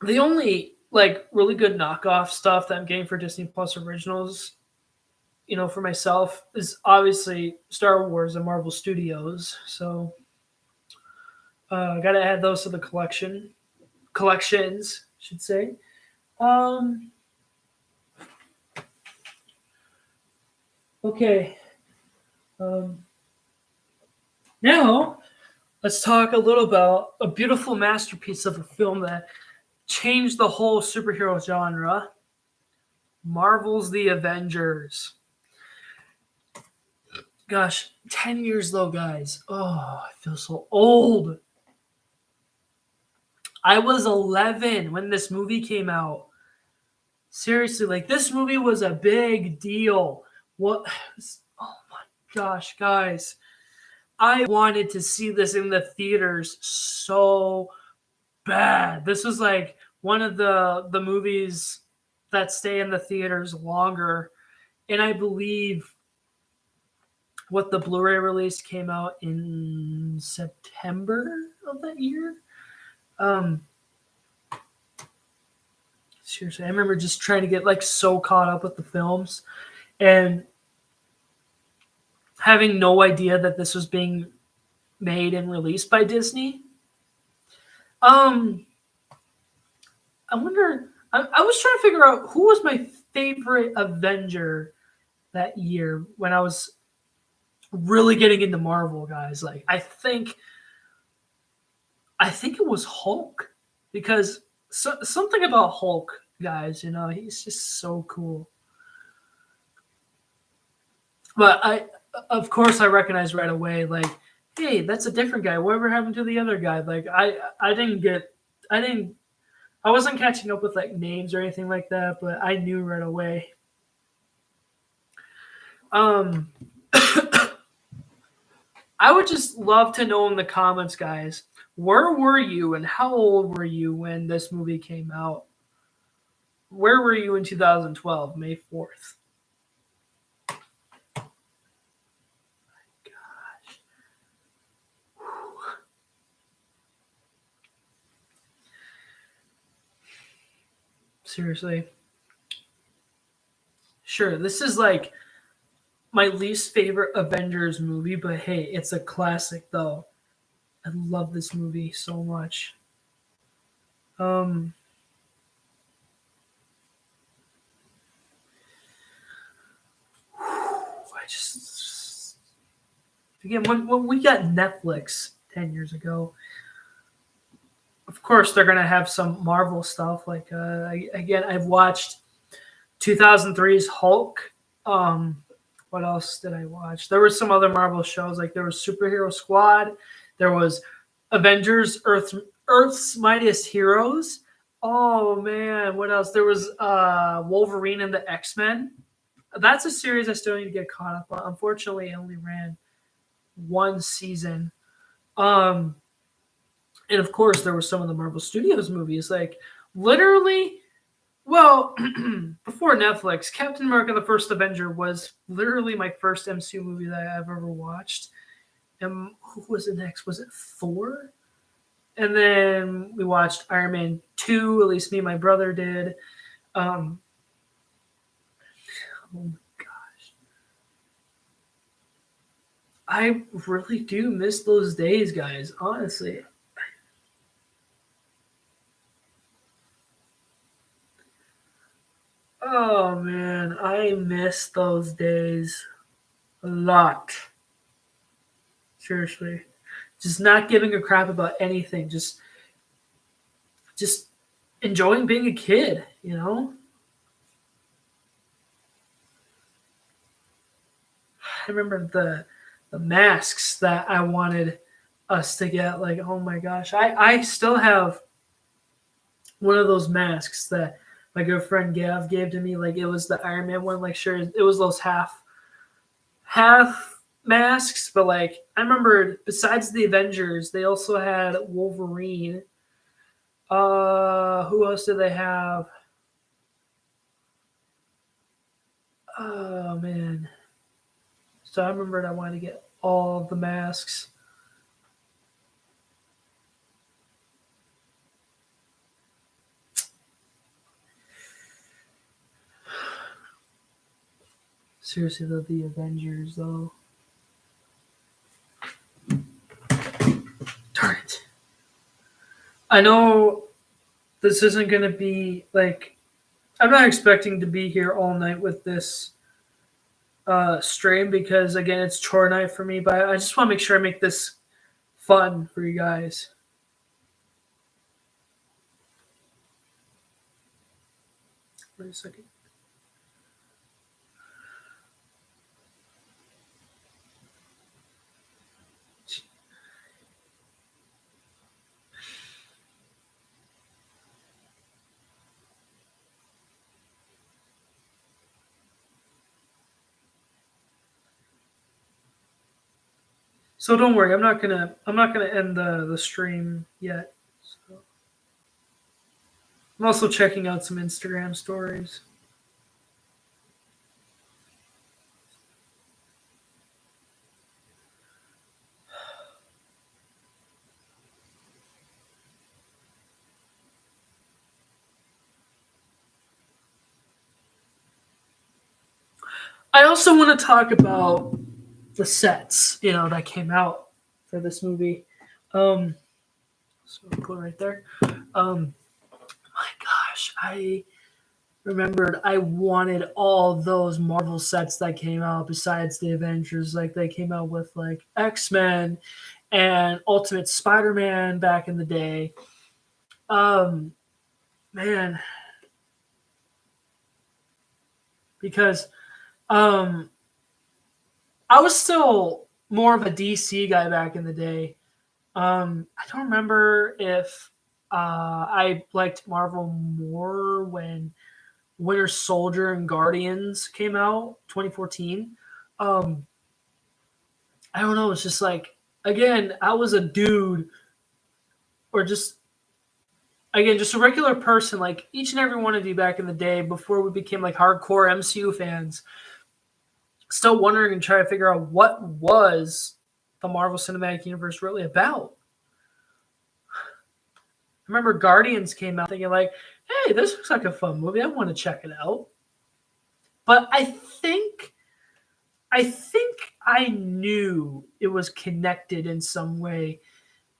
the only like really good knockoff stuff that I'm getting for Disney Plus originals, for myself is obviously Star Wars and Marvel Studios. So gotta add those to the collections, I should say. Um, okay. Um, Now let's talk a little about a beautiful masterpiece of a film that changed the whole superhero genre. Marvel's The Avengers. Gosh, 10 years though, guys. Oh, I feel so old. I was 11 when this movie came out. Seriously, like this movie was a big deal. What? Oh my gosh, guys. I wanted to see this in the theaters so bad. This was like one of the movies that stay in the theaters longer. And I believe what the Blu-ray release came out in September of that year. Um Seriously, I remember just trying to get like so caught up with the films and having no idea that this was being made and released by Disney. Um I wonder. I was trying to figure out who was my favorite Avenger that year when I was really getting into Marvel, guys. Like I think it was Hulk because something about Hulk, guys. He's just so cool. But of course, I recognized right away, like, hey, that's a different guy. Whatever happened to the other guy? Like, I didn't I wasn't catching up with like names or anything like that, but I knew right away. Um, I would just love to know in the comments, guys, where were you and how old were you when this movie came out? Where were you in 2012, May 4th? Gosh. Seriously. Sure, this is like my least favorite Avengers movie, but hey, it's a classic though. I love this movie so much. Um, I just again when we got Netflix 10 years ago, of course they're gonna have some Marvel stuff. Like again, I've watched 2003's Hulk. What else did I watch? There were some other Marvel shows. Like there was Superhero Squad. There was Avengers Earth's Mightiest Heroes. Oh man, what else? There was Wolverine and the X-Men. That's a series I still need to get caught up on. Unfortunately, it only ran one season. Um, and of course, there were some of the Marvel Studios movies. Like literally, well, before Netflix, Captain America: The First Avenger was literally my first MCU movie that I've ever watched. And who was it next? Was it Thor? And then we watched Iron Man 2, at least me and my brother did. Oh my gosh. I really do miss those days, guys, honestly. Oh man, I miss those days a lot. Seriously. Just not giving a crap about anything. Just enjoying being a kid, you know? I remember the masks that I wanted us to get. Like, oh my gosh. I still have one of those masks that my good friend Gav gave to me. Like, it was the Iron Man one. Like, sure, it was those half masks, but like I remember besides the Avengers, they also had Wolverine. Who else did they have? Oh man. So I remembered I wanted to get all the masks. Seriously though, the Avengers though. Darn it. I know this isn't gonna be like I'm not expecting to be here all night with this stream because again it's chore night for me, but I just want to make sure I make this fun for you guys. Wait a second. So don't worry, I'm not gonna end the stream yet. So. I'm also checking out some Instagram stories. I also want to talk about the sets, that came out for this movie. So I'll put it right there. My gosh, I remembered I wanted all those Marvel sets that came out besides the Avengers. Like they came out with like X-Men and Ultimate Spider-Man back in the day. Um, man, because um, I was still more of a DC guy back in the day. I don't remember if I liked Marvel more when Winter Soldier and Guardians came out 2014. Um, I don't know. It's just like again, I was a dude, or just a regular person, like each and every one of you back in the day before we became like hardcore MCU fans. Still wondering and trying to figure out what was the Marvel Cinematic Universe really about. I remember Guardians came out thinking like, hey, this looks like a fun movie. I want to check it out. But I think I knew it was connected in some way.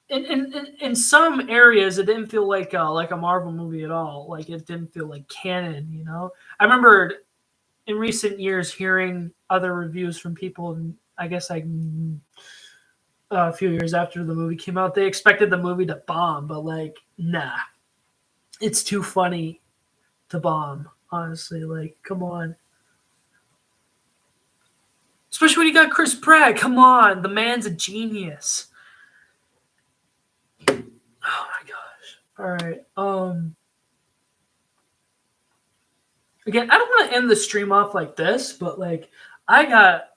In some areas, it didn't feel like a Marvel movie at all. Like it didn't feel like canon. I remember in recent years hearing other reviews from people, and I guess like a few years after the movie came out, they expected the movie to bomb, but like, nah, it's too funny to bomb. Honestly, like, come on. Especially when you got Chris Pratt. Come on, the man's a genius. Oh my gosh. All right. Again, I don't want to end the stream off like this, but like, I got.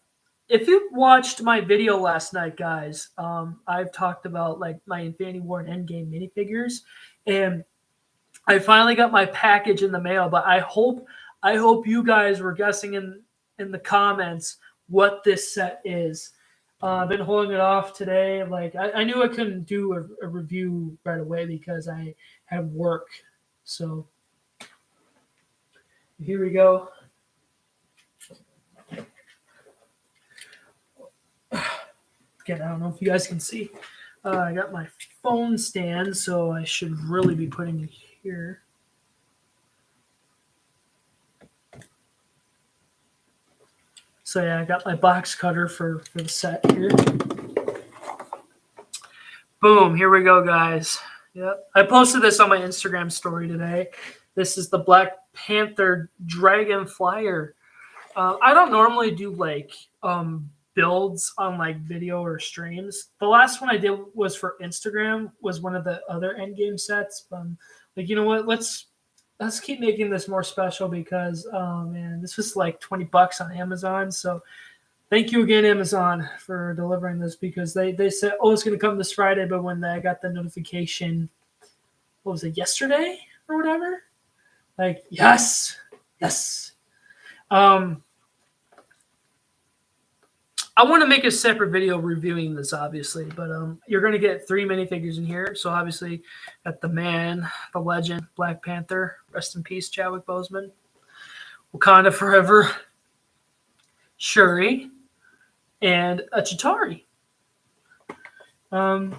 If you watched my video last night, guys, I've talked about like my Infinity War and Endgame minifigures, and I finally got my package in the mail. But I hope you guys were guessing in the comments what this set is. I've been holding it off today. Like I knew I couldn't do a review right away because I had work. So here we go. Again, I don't know if you guys can see. I got my phone stand, so I should really be putting it here. So yeah, I got my box cutter for the set here. Boom, here we go, guys. Yep. I posted this on my Instagram story today. This is the Black Panther Dragon Flyer. I don't normally do like builds on like video or streams. The last one I did was for Instagram, was one of the other endgame sets. Like, you know what? Let's keep making this more special because oh man, this was like $20 on Amazon. So thank you again, Amazon, for delivering this because they said, oh, it's going to come this Friday. But when I got the notification, what was it, yesterday or whatever? Like, yes, yes. I want to make a separate video reviewing this, obviously, but you're going to get 3 minifigures in here. So obviously, got the man, the legend, Black Panther, rest in peace, Chadwick Boseman, Wakanda forever, Shuri, and a Chitauri. So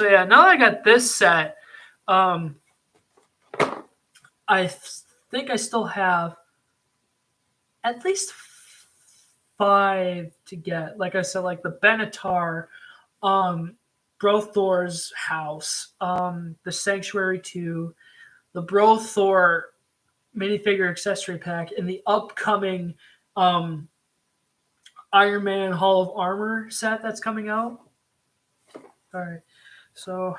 yeah, now that I got this set, I think I still have at least 5 to get. Like I said, like the Benatar, Bro Thor's house, the Sanctuary 2, the Bro Thor minifigure accessory pack, and the upcoming Iron Man Hall of Armor set that's coming out. All right, so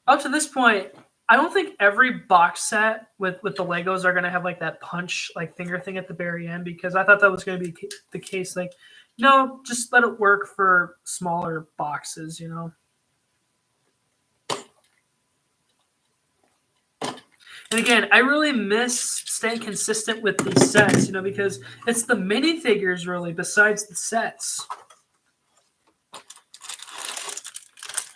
up to this point, I don't think every box set with the Legos are going to have like that punch like finger thing at the very end because I thought that was going to be the case. Like, no, just let it work for smaller boxes, you know. And again, I really miss staying consistent with these sets, you know, because it's the minifigures really besides the sets.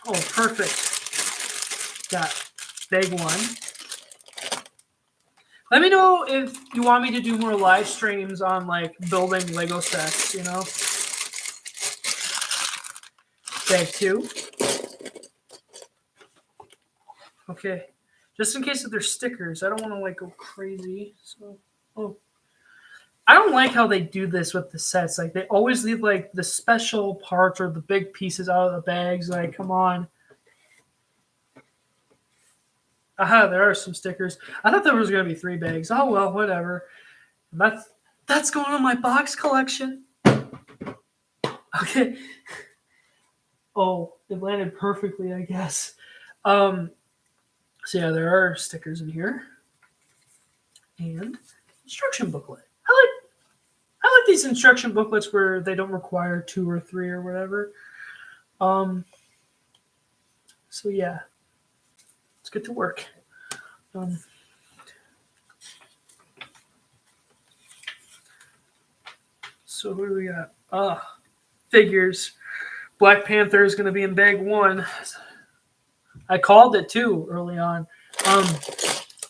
Oh, perfect. Got big one. Let me know if you want me to do more live streams on like building Lego sets, you know. Bag 2. Okay. Just in case that there's stickers. I don't want to like go crazy. So, oh. I don't like how they do this with the sets. Like they always leave like the special parts or the big pieces out of the bags. Like, come on. Aha, there are some stickers. I thought there was gonna be 3 bags. Oh well, whatever. That's going on my box collection. Okay. Oh, it landed perfectly, I guess. So yeah, there are stickers in here. And instruction booklet. I like these instruction booklets where they don't require 2 or 3 or whatever. So yeah, let's get to work. So who do we got? Figures. Black Panther is going to be in bag 1. I called it too early on.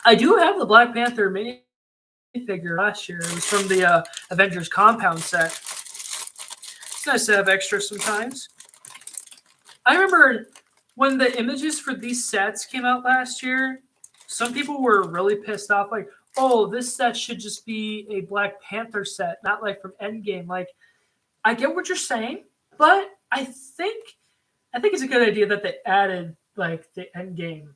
I do have the Black Panther minifigure last year. It was from the Avengers compound set. It's nice to have extra sometimes. I remember when the images for these sets came out last year, some people were really pissed off. Like, oh, this set should just be a Black Panther set, not like from Endgame. Like, I get what you're saying, but I think it's a good idea that they added like the Endgame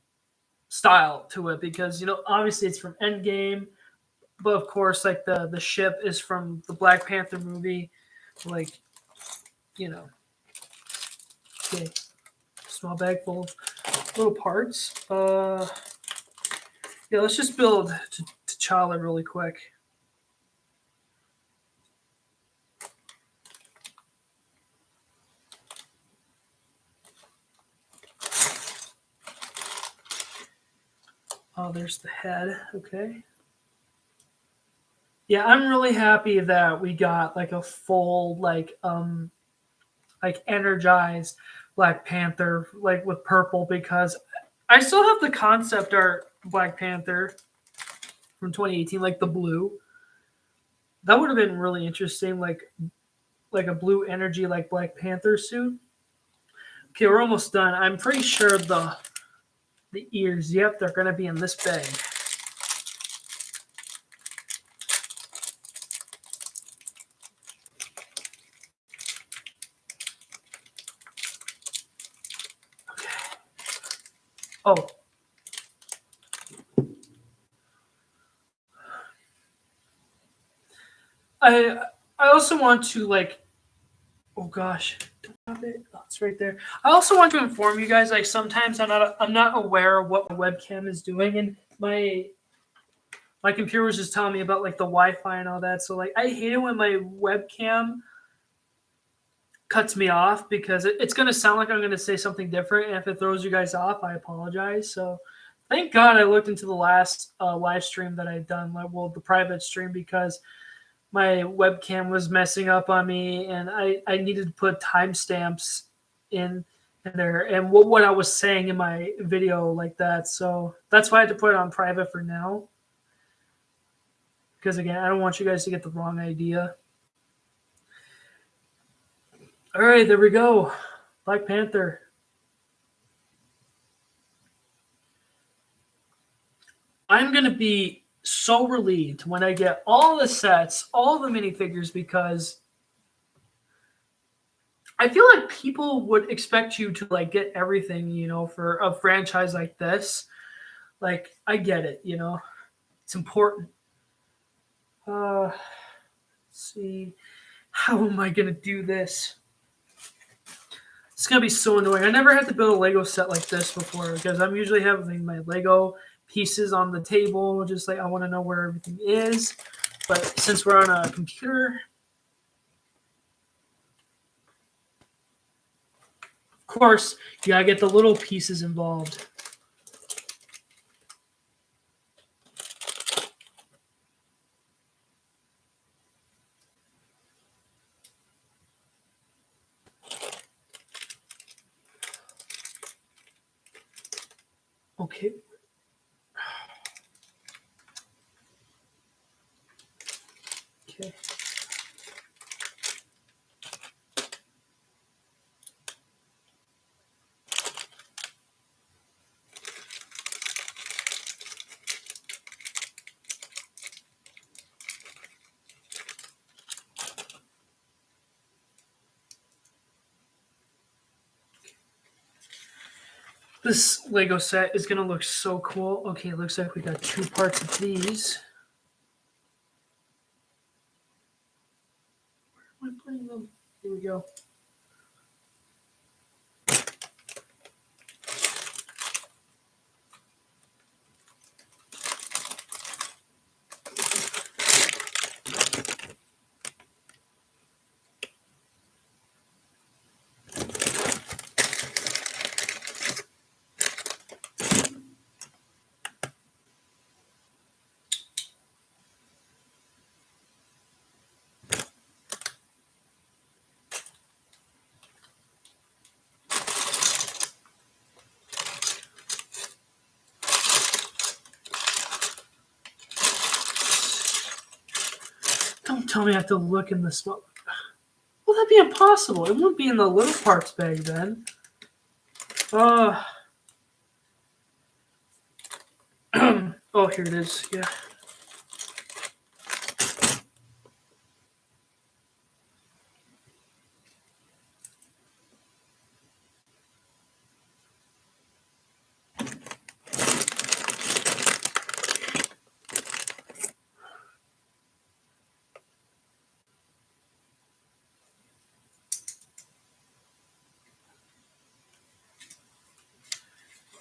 style to it because, you know, obviously it's from Endgame, but of course, like the ship is from the Black Panther movie. Like, you know, okay, small bag full of little parts. Yeah, let's just build T'Challa really quick. Oh, there's the head. Okay. Yeah, I'm really happy that we got like a full like energized Black Panther like with purple, because I still have the concept art Black Panther from 2018, like the blue. That would have been really interesting, like a blue energy like Black Panther suit. Okay, we're almost done. I'm pretty sure the ears, yep, they're gonna be in this bag. Okay. Oh. I I also want to like, oh gosh, don't have it. Oh, it's right there. I also want to inform you guys, like sometimes I'm not aware of what my webcam is doing, and my computer was just telling me about like the Wi-Fi and all that. So like I hate it when my webcam cuts me off, because it's gonna sound like I'm gonna say something different, and if it throws you guys off, I apologize. So thank God I looked into the last live stream that I'd done, like, well, the private stream, because my webcam was messing up on me, and I needed to put timestamps in there and what I was saying in my video like that. So that's why I had to put it on private for now. Because again, I don't want you guys to get the wrong idea. All right, there we go. Black Panther. I'm gonna be so relieved when I get all the sets, all the minifigures, because I feel like people would expect you to like get everything, for a franchise like this. Like, I get it, it's important. Let's see, how am I gonna do this? It's gonna be so annoying. I never had to build a Lego set like this before, because I'm usually having my Lego pieces on the table, just like I want to know where everything is. But since we're on a computer, of course, you gotta get the little pieces involved. Okay. Okay. This Lego set is gonna look so cool. Okay, it looks like we got 2 parts of these. Where am I putting them? Here we go. Don't tell me I have to look in the small. Well, that'd be impossible. It wouldn't be in the little parts bag then. Oh, here it is. Yeah.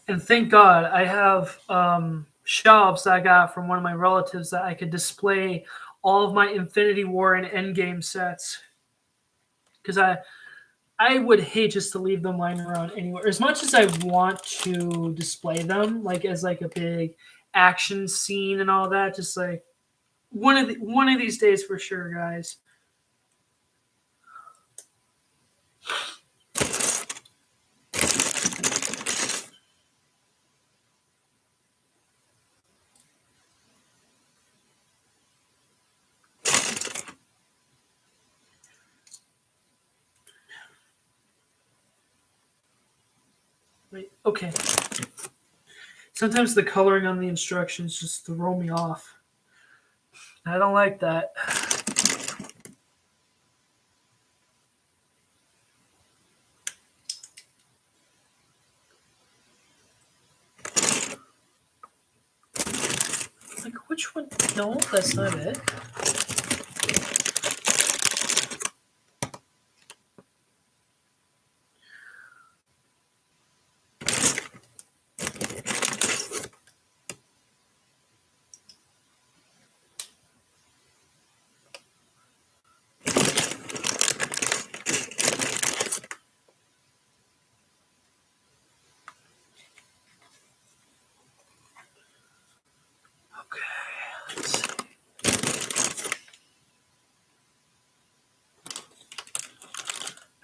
And thank God I have shelves that I got from one of my relatives that I could display all of my Infinity War and Endgame sets. Because I would hate just to leave them lying around anywhere. As much as I want to display them, like as like a big action scene and all that, just like one of these days for sure, guys. Wait, okay. Sometimes the coloring on the instructions just throw me off. I don't like that. Like, which one? No, that's not it.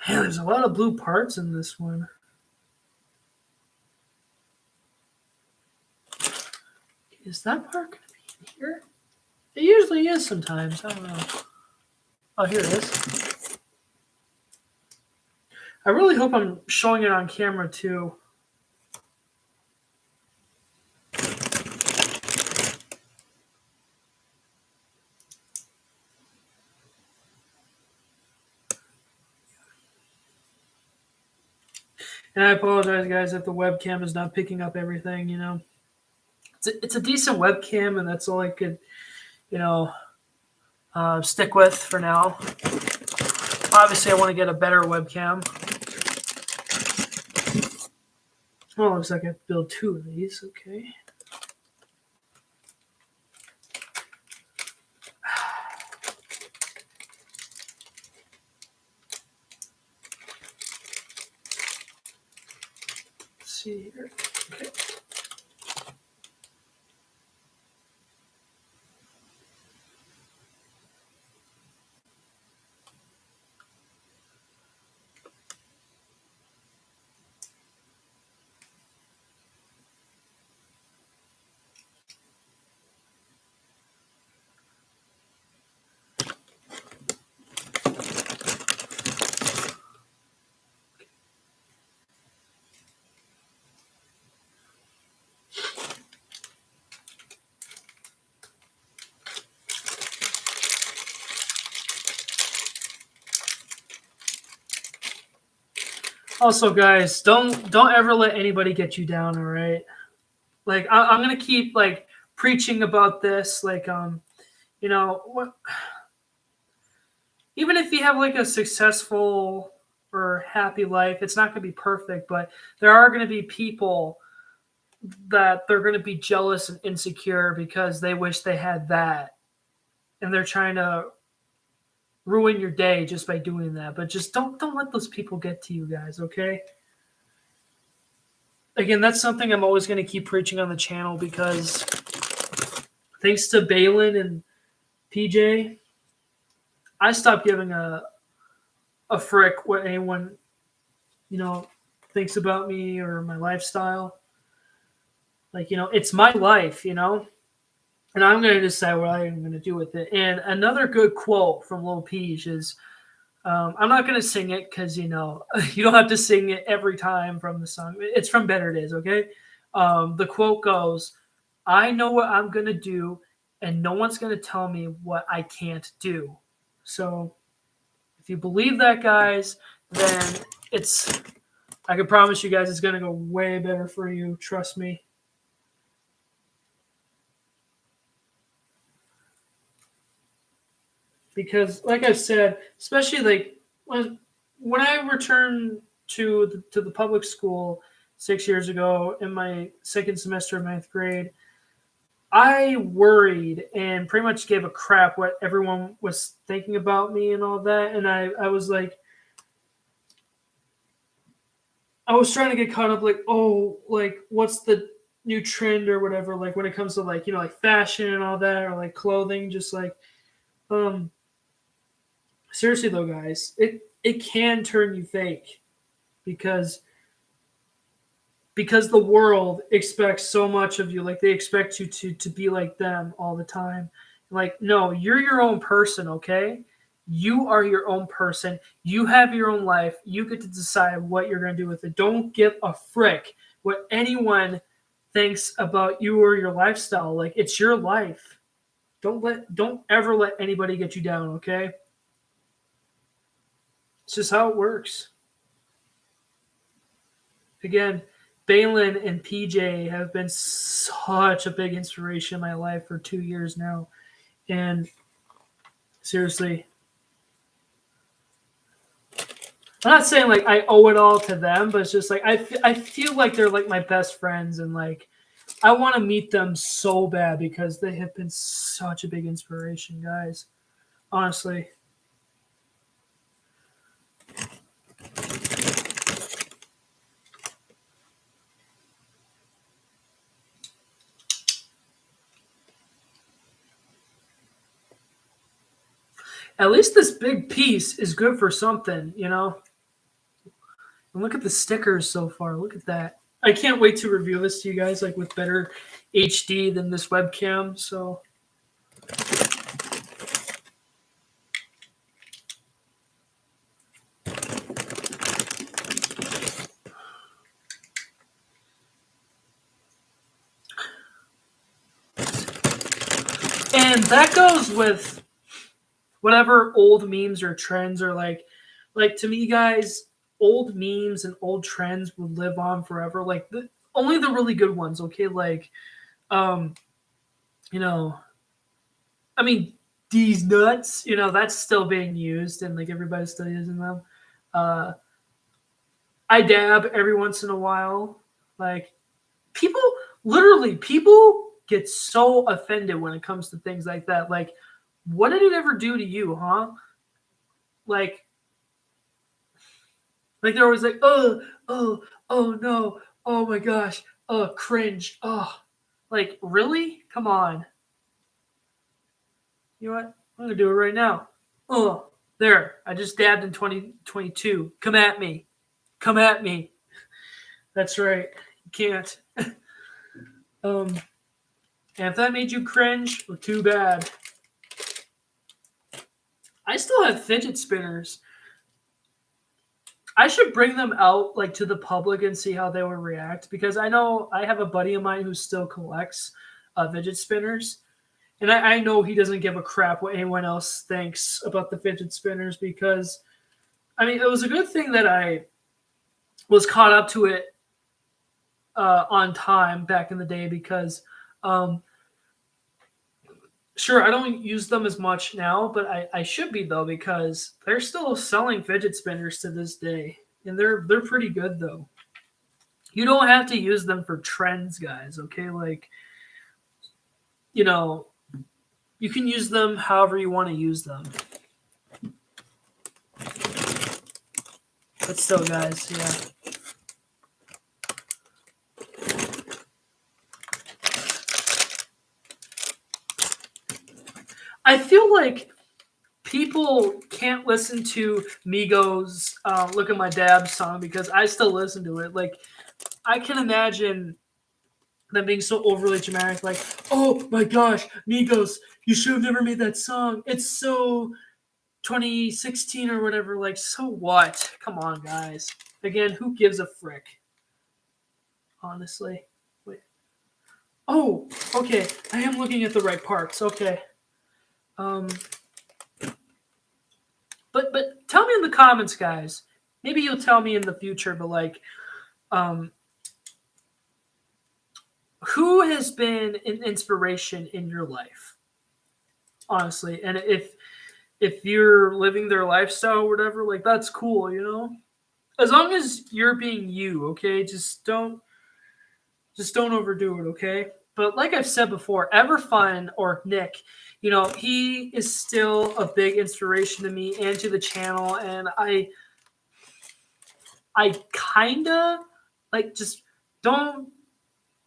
Man, there's a lot of blue parts in this one. Is that part going to be in here? It usually is sometimes. I don't know. Oh, here it is. I really hope I'm showing it on camera too. And I apologize, guys, if the webcam is not picking up everything. You know, it's a decent webcam, and that's all I could, you know, stick with for now. Obviously, I want to get a better webcam. Oh, looks like I have to build 2 of these. Okay. Let's see here. Okay. Also, guys, don't ever let anybody get you down. All right, like I'm gonna keep like preaching about this. Like you know what? Even if you have like a successful or happy life, it's not gonna be perfect. But there are gonna be people that they're gonna be jealous and insecure because they wish they had that, and they're trying to ruin your day just by doing that. But just don't let those people get to you, guys. Okay. Again, that's something I'm always going to keep preaching on the channel because thanks to Balin and PJ, I stopped giving a frick what anyone, you know, thinks about me or my lifestyle. Like, you know, it's my life, you know, and I'm going to decide what I'm going to do with it. And another good quote from Lil Peach is, I'm not going to sing it because, you know, you don't have to sing it every time from the song. It's from Better Days, okay? The quote goes, I know what I'm going to do, and no one's going to tell me what I can't do. So if you believe that, guys, then I can promise you guys it's going to go way better for you. Trust me. Because, like I said, especially like when I returned to the public school 6 years ago in my second semester of 9th grade, I worried and pretty much gave a crap what everyone was thinking about me and all that. And I was like, I was trying to get caught up like, oh, like what's the new trend or whatever, like when it comes to like, like fashion and all that, or like clothing, just like um seriously though, guys, it can turn you fake because the world expects so much of you. Like they expect you to be like them all the time. Like, no, you're your own person, okay? You are your own person. You have your own life. You get to decide what you're going to do with it. Don't give a frick what anyone thinks about you or your lifestyle. Like, it's your life. Don't ever let anybody get you down, okay? It's just how it works. Again, Balin and PJ have been such a big inspiration in my life for 2 years now. And seriously, I'm not saying like I owe it all to them, but it's just like I feel like they're like my best friends, and like I want to meet them so bad because they have been such a big inspiration, guys. Honestly. At least this big piece is good for something, And look at the stickers so far. Look at that. I can't wait to review this to you guys like with better HD than this webcam. So and that goes with whatever old memes or trends are like to me, guys, old memes and old trends would live on forever. Like only the really good ones, okay? Like um, you know, I mean, these nuts, that's still being used and like everybody's still using them. Uh I dab every once in a while. Like people literally people get so offended when it comes to things like that. Like, what did it ever do to you, huh? Like they're always like, oh no, oh my gosh, oh cringe, oh, like really? Come on. You know what? I'm gonna do it right now. Oh, there. I just dabbed in 2022. Come at me. Come at me. That's right. You can't. Um, and if that made you cringe, well, too bad. I still have fidget spinners. I should bring them out like to the public and see how they would react, because I know I have a buddy of mine who still collects fidget spinners, and I know he doesn't give a crap what anyone else thinks about the fidget spinners, because I mean it was a good thing that I was caught up to it on time back in the day, because um, sure, I don't use them as much now, but I should be though, because they're still selling fidget spinners to this day, and they're pretty good though. You don't have to use them for trends, guys. Okay, like you know, you can use them however you want to use them. But still, guys, yeah. I feel like people can't listen to Migos "Look at My Dab" song because I still listen to it. Like, I can imagine them being so overly dramatic, like, "Oh my gosh, Migos, you should have never made that song. It's so 2016 or whatever." Like, so what? Come on, guys. Again, who gives a frick? Honestly. Wait. Oh, okay. I am looking at the right parts. Okay. Um, but tell me in the comments, guys. Maybe you'll tell me in the future, but like, um, who has been an inspiration in your life? Honestly, and if you're living their lifestyle or whatever, like that's cool. As long as you're being you, okay? Just don't overdo it, okay? But like I've said before, Everfun or Nick, he is still a big inspiration to me and to the channel, and I kinda like just don't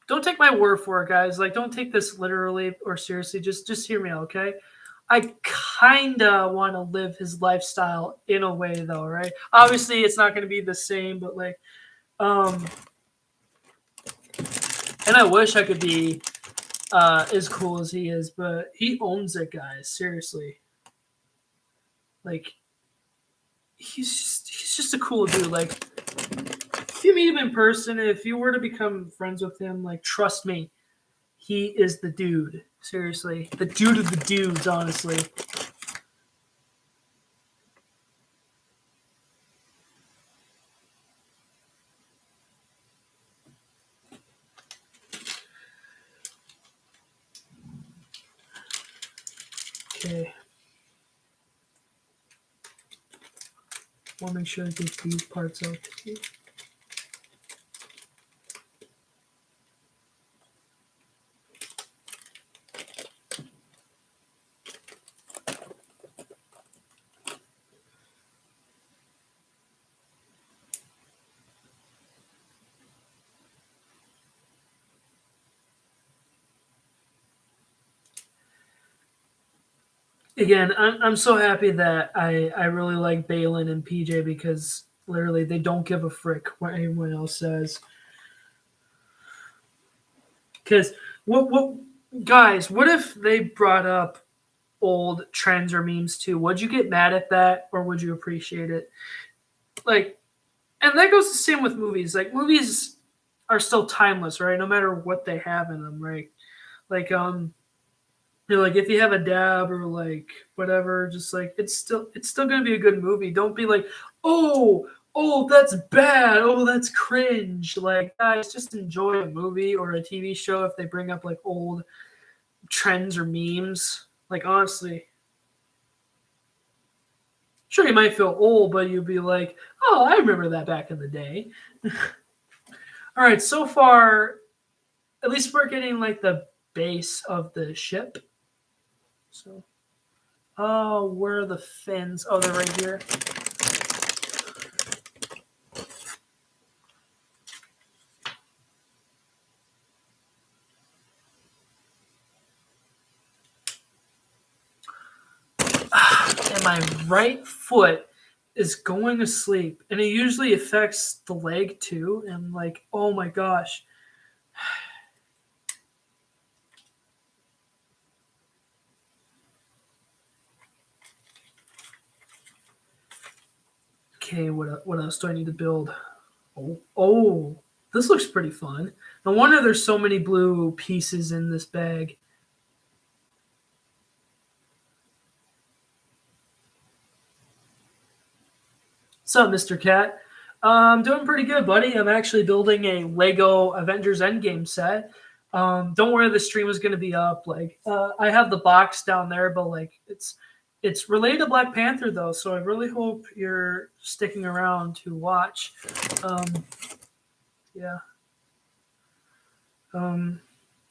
don't take my word for it, guys. Like, don't take this literally or seriously. Just hear me out, okay? I kinda want to live his lifestyle in a way, though, right? Obviously, it's not going to be the same, but like, um, and I wish I could be as cool as he is, but he owns it, guys. Seriously, like, he's just a cool dude. Like, if you meet him in person, if you were to become friends with him, like, trust me, he is the dude. Seriously, the dude of the dudes, honestly. Okay. Want to make sure I get these parts out. Again, I'm so happy that I really like Balin and PJ because literally they don't give a frick what anyone else says. Because what guys, what if they brought up old trends or memes too? Would you get mad at that or would you appreciate it? Like, and that goes the same with movies. Like, movies are still timeless, right? No matter what they have in them, right? Like, like if you have a dab or like whatever, just like it's still gonna be a good movie. Don't be like, oh that's bad, oh that's cringe. Like, guys, just enjoy a movie or a TV show if they bring up like old trends or memes. Like, honestly, sure you might feel old, but you'd be like, oh, I remember that back in the day. All right, so far, at least we're getting like the base of the ship. So, oh, where are the fins? Oh, they're right here. And my right foot is going to sleep, and it usually affects the leg too. And like, oh my gosh. Okay, what else do I need to build? Oh, this looks pretty fun. No wonder there's so many blue pieces in this bag. What's up, Mr. Cat? I'm doing pretty good, buddy. I'm actually building a Lego Avengers Endgame set. Don't worry, the stream is going to be up. Like, I have the box down there, but like, it's related to Black Panther though, so I really hope you're sticking around to watch. Yeah.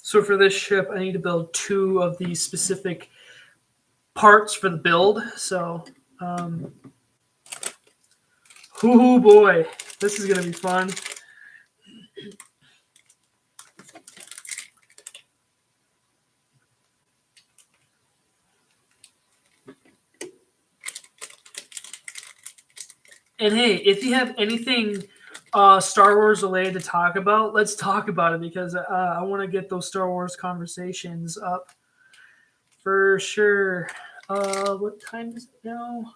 So for this ship, I need to build 2 of these specific parts for the build. So, oh boy, this is going to be fun. And hey, if you have anything Star Wars related to talk about, let's talk about it because I want to get those Star Wars conversations up for sure. What time is it now?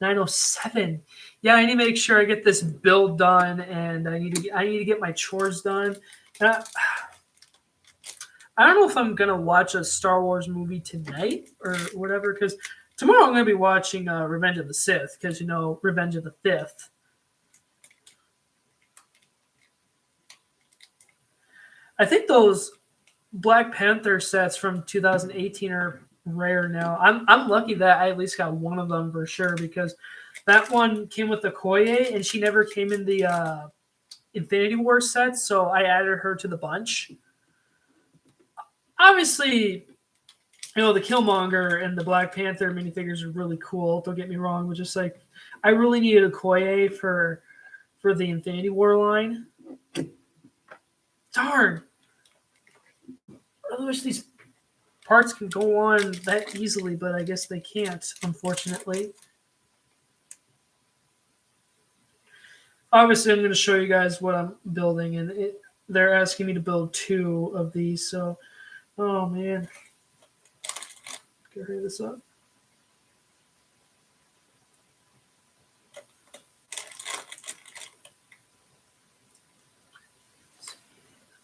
9:07. Yeah, I need to make sure I get this build done, and I need to get my chores done. And I don't know if I'm gonna watch a Star Wars movie tonight or whatever, because tomorrow I'm gonna be watching Revenge of the Sith, because Revenge of the Fifth. I think those Black Panther sets from 2018 are rare now. I'm lucky that I at least got one of them for sure because that one came with the Koye and she never came in the Infinity War set, so I added her to the bunch. Obviously, the Killmonger and the Black Panther minifigures are really cool. Don't get me wrong, but just like I really needed a Koye for the Infinity War line. Darn. I wish these parts can go on that easily, but I guess they can't, unfortunately. Obviously, I'm going to show you guys what I'm building, and they're asking me to build 2 of these, so, oh man. Gotta hurry this up.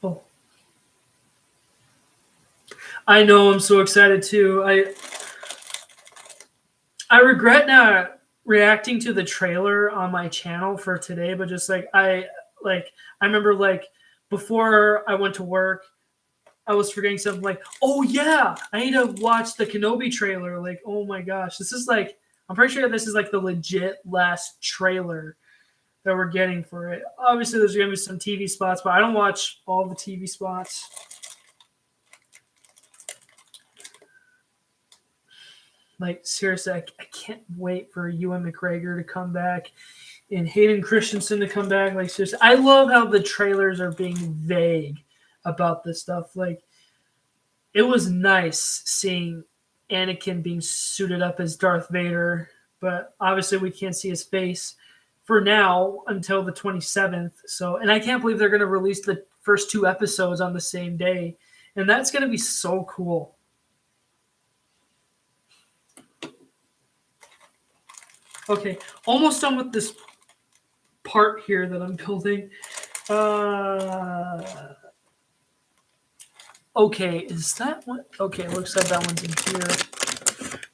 Oh. I know, I'm so excited too. I regret not reacting to the trailer on my channel for today, but just I remember before I went to work, I was forgetting something like, oh yeah, I need to watch the Kenobi trailer. Like, oh my gosh, this is I'm pretty sure this is the legit last trailer that we're getting for it. Obviously, there's gonna be some TV spots, but I don't watch all the TV spots. Like, seriously, I can't wait for Ewan McGregor to come back and Hayden Christensen to come back. Like, seriously, I love how the trailers are being vague about this stuff. Like, it was nice seeing Anakin being suited up as Darth Vader, but obviously we can't see his face for now until the 27th. So, and I can't believe they're going to release the first 2 episodes on the same day, and that's going to be so cool. Okay, almost done with this part here that I'm building. Okay, is that one? Okay, it looks like that one's in here.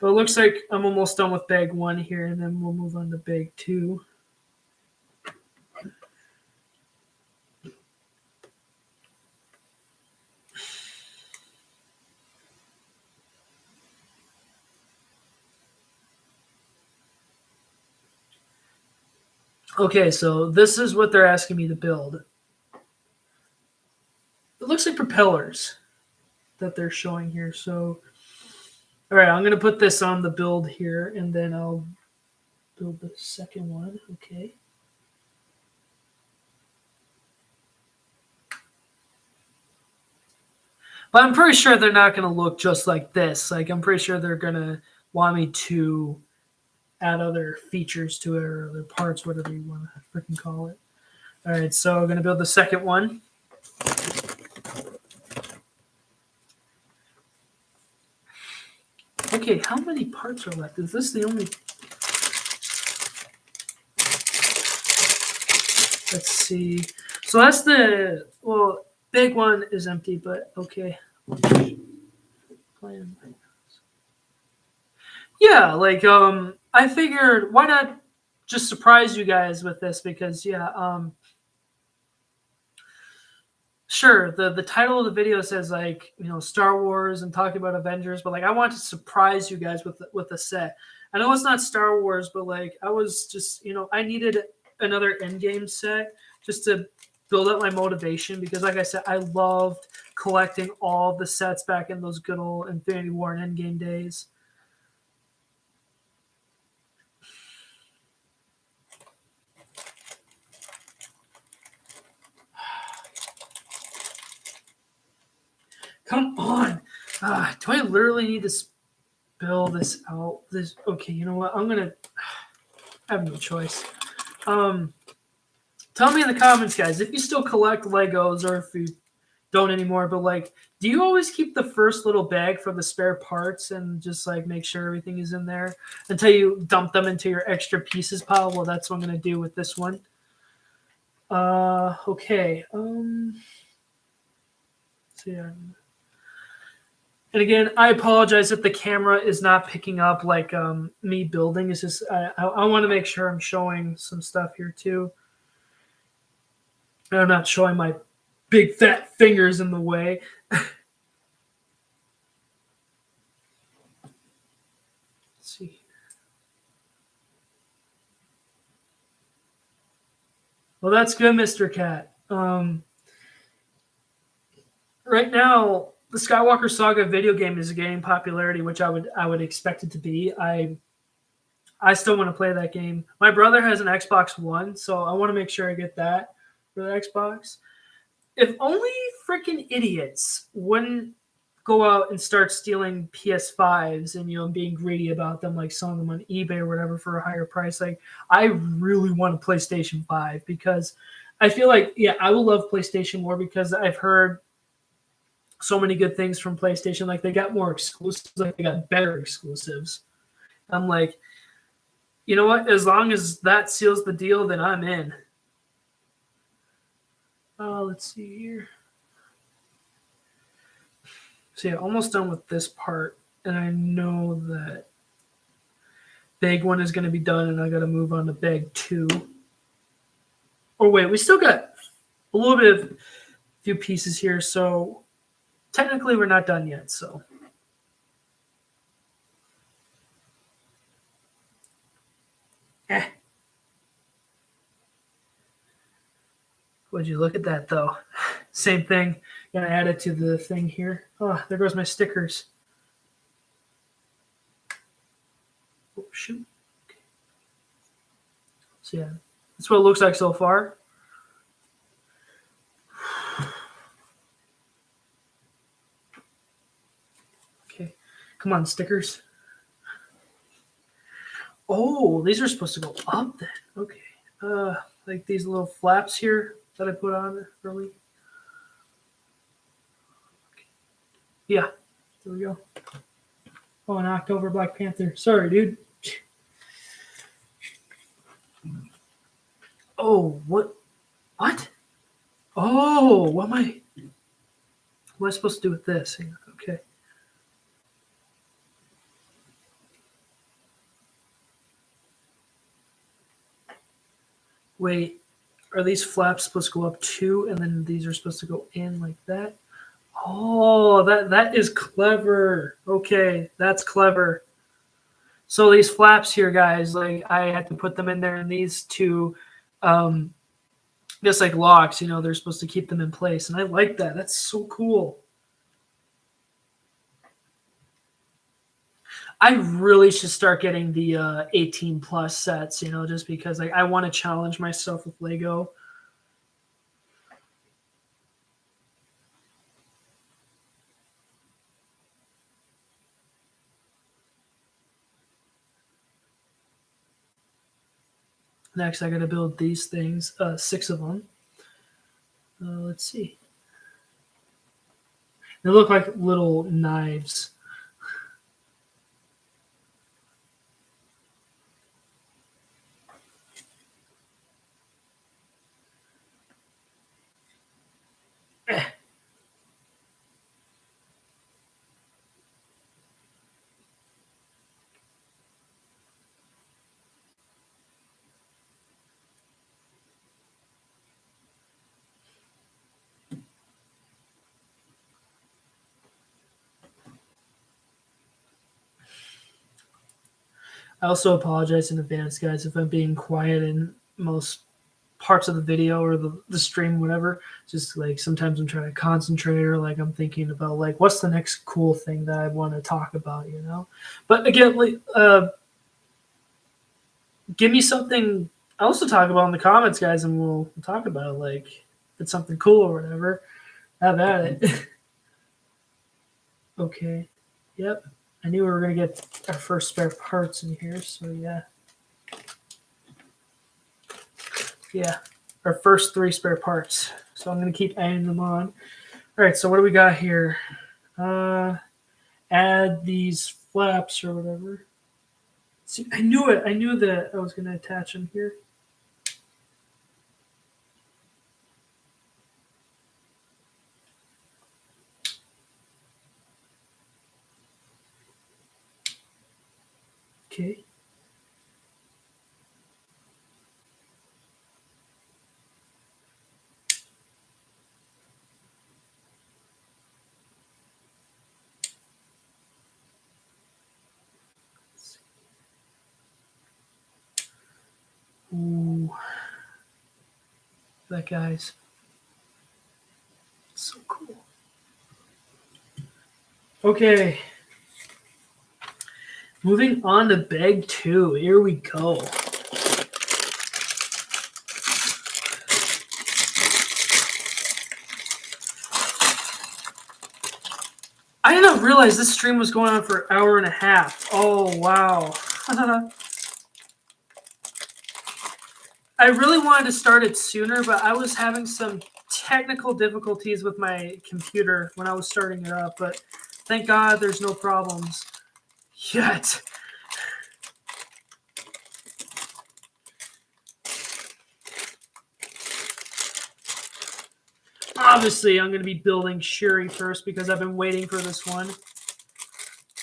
But it looks like I'm almost done with bag 1 here, and then we'll move on to bag 2. Okay, so this is what they're asking me to build. It looks like propellers that they're showing here. So, all right, I'm going to put this on the build here, and then I'll build the second one. Okay. But I'm pretty sure they're not going to look just like this. Like, I'm pretty sure they're going to want me to add other features to it or other parts, whatever you want to freaking call it. All right, so I'm going to build the second one. Okay, how many parts are left? Is this the only... Let's see. So that's the... Well, big one is empty, but okay. Yeah, I figured why not just surprise you guys with this because sure, the title of the video says Star Wars and talking about Avengers, but I want to surprise you guys with a set. I know it's not Star Wars, but I was just I needed another Endgame set just to build up my motivation because like I said, I loved collecting all the sets back in those good old Infinity War and Endgame days. Come on. Do I literally need to spill this out? Okay, you know what? I have no choice. Tell me in the comments, guys, if you still collect Legos or if you don't anymore, but do you always keep the first little bag for the spare parts and just make sure everything is in there until you dump them into your extra pieces pile? Well, that's what I'm going to do with this one. Okay. So yeah. And again, I apologize if the camera is not picking up me building. It's just I want to make sure I'm showing some stuff here too. And I'm not showing my big fat fingers in the way. Let's see. Well, that's good, Mr. Cat. Right now, the Skywalker Saga video game is gaining popularity, which I would expect it to be. I still want to play that game. My brother has an Xbox One, so I want to make sure I get that for the Xbox. If only freaking idiots wouldn't go out and start stealing PS5s and being greedy about them, like selling them on eBay or whatever for a higher price. Like I really want a PlayStation 5 because I feel like I will love PlayStation more because I've heard so many good things from PlayStation. Like they got more exclusives, like they got better exclusives. I'm like, you know what? As long as that seals the deal, then I'm in. Let's see here. So almost done with this part, and I know that bag 1 is going to be done, and I got to move on to bag 2. Oh wait, we still got a little bit of a few pieces here, so technically we're not done yet. So would you look at that though? Same thing. Gonna add it to the thing here. Oh, there goes my stickers. Oh shoot. Okay. So that's what it looks like so far. Okay, come on, stickers. Oh, these are supposed to go up then. Okay. Like these little flaps here that I put on early. Okay. Yeah, there we go. Oh, an October Black Panther. Sorry, dude. Oh, what? What? Oh, what am I supposed to do with this? Okay. Wait, are these flaps supposed to go up too, and then these are supposed to go in like that? Oh, that is clever. Okay, that's clever. So these flaps here, guys, like I had to put them in there, and these two, just like locks, they're supposed to keep them in place, and I like that. That's so cool. I really should start getting the 18 plus sets, just because I want to challenge myself with Lego. Next, I got to build these things, 6 of them. Let's see. They look like little knives. I also apologize in advance, guys, if I'm being quiet in most parts of the video or the stream, whatever. Just like sometimes I'm trying to concentrate or like I'm thinking about like what's the next cool thing that I want to talk about, But again, like, give me something else to talk about in the comments, guys, and we'll talk about it. Like if it's something cool or whatever. Have at it. Okay. Yep. I knew we were going to get our first spare parts in here, so yeah. Yeah, our first 3 spare parts. So I'm going to keep adding them on. All right, so what do we got here? Add these flaps or whatever. See, I knew it. I knew that I was going to attach them here. Okay. Ooh. That guy's so cool. Okay. Moving on to bag 2. Here we go. I did not realize this stream was going on for an hour and a half. Oh, wow. I really wanted to start it sooner, but I was having some technical difficulties with my computer when I was starting it up. But thank God there's no problems yet. Obviously, I'm going to be building Shuri first because I've been waiting for this one.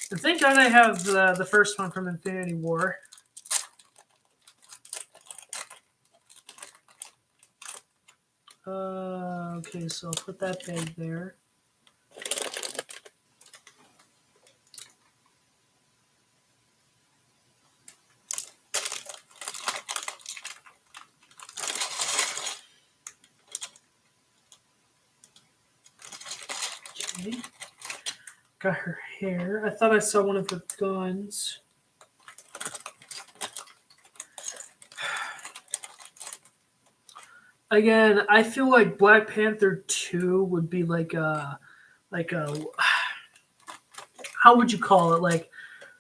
And thank God I have the first one from Infinity War. Okay, so I'll put that bag there. Okay. Got her hair. I thought I saw one of her guns. Again, I feel like Black Panther 2 would be like a how would you call it? Like,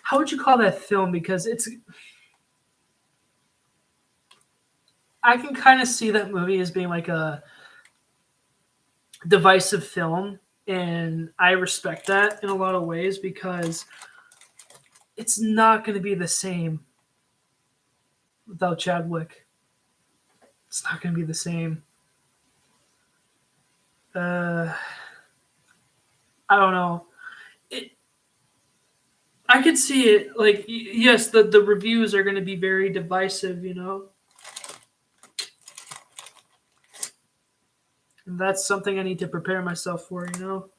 how would you call that film? Because I can kind of see that movie as being like a divisive film, and I respect that in a lot of ways because it's not going to be the same without Chadwick. It's not going to be the same. I don't know. I could see it. Like, yes, the reviews are going to be very divisive, you know? And that's something I need to prepare myself for, you know?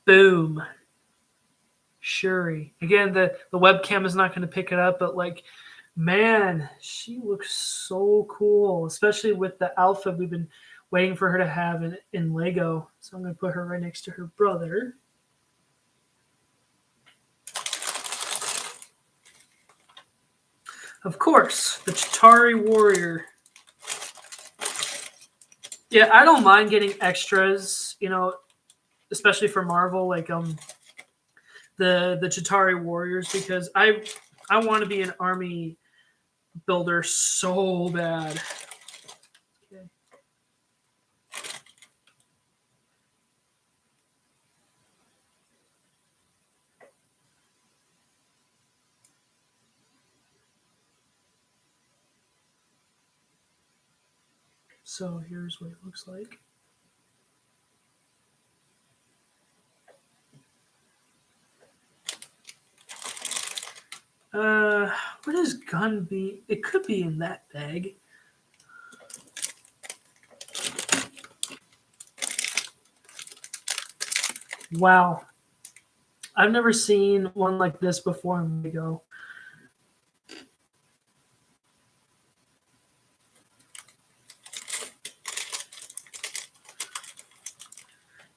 Boom. Shuri. Again, the webcam is not going to pick it up, but like, man, she looks so cool, especially with the outfit we've been waiting for her to have in Lego. So I'm going to put her right next to her brother. Of course, the Chitauri Warrior. Yeah, I don't mind getting extras, you know, especially for Marvel, like the Chitauri Warriors, because I want to be an army builder so bad. Okay. So here's what it looks like. Where does gun be? It could be in that bag. Wow. I've never seen one like this before in Lego.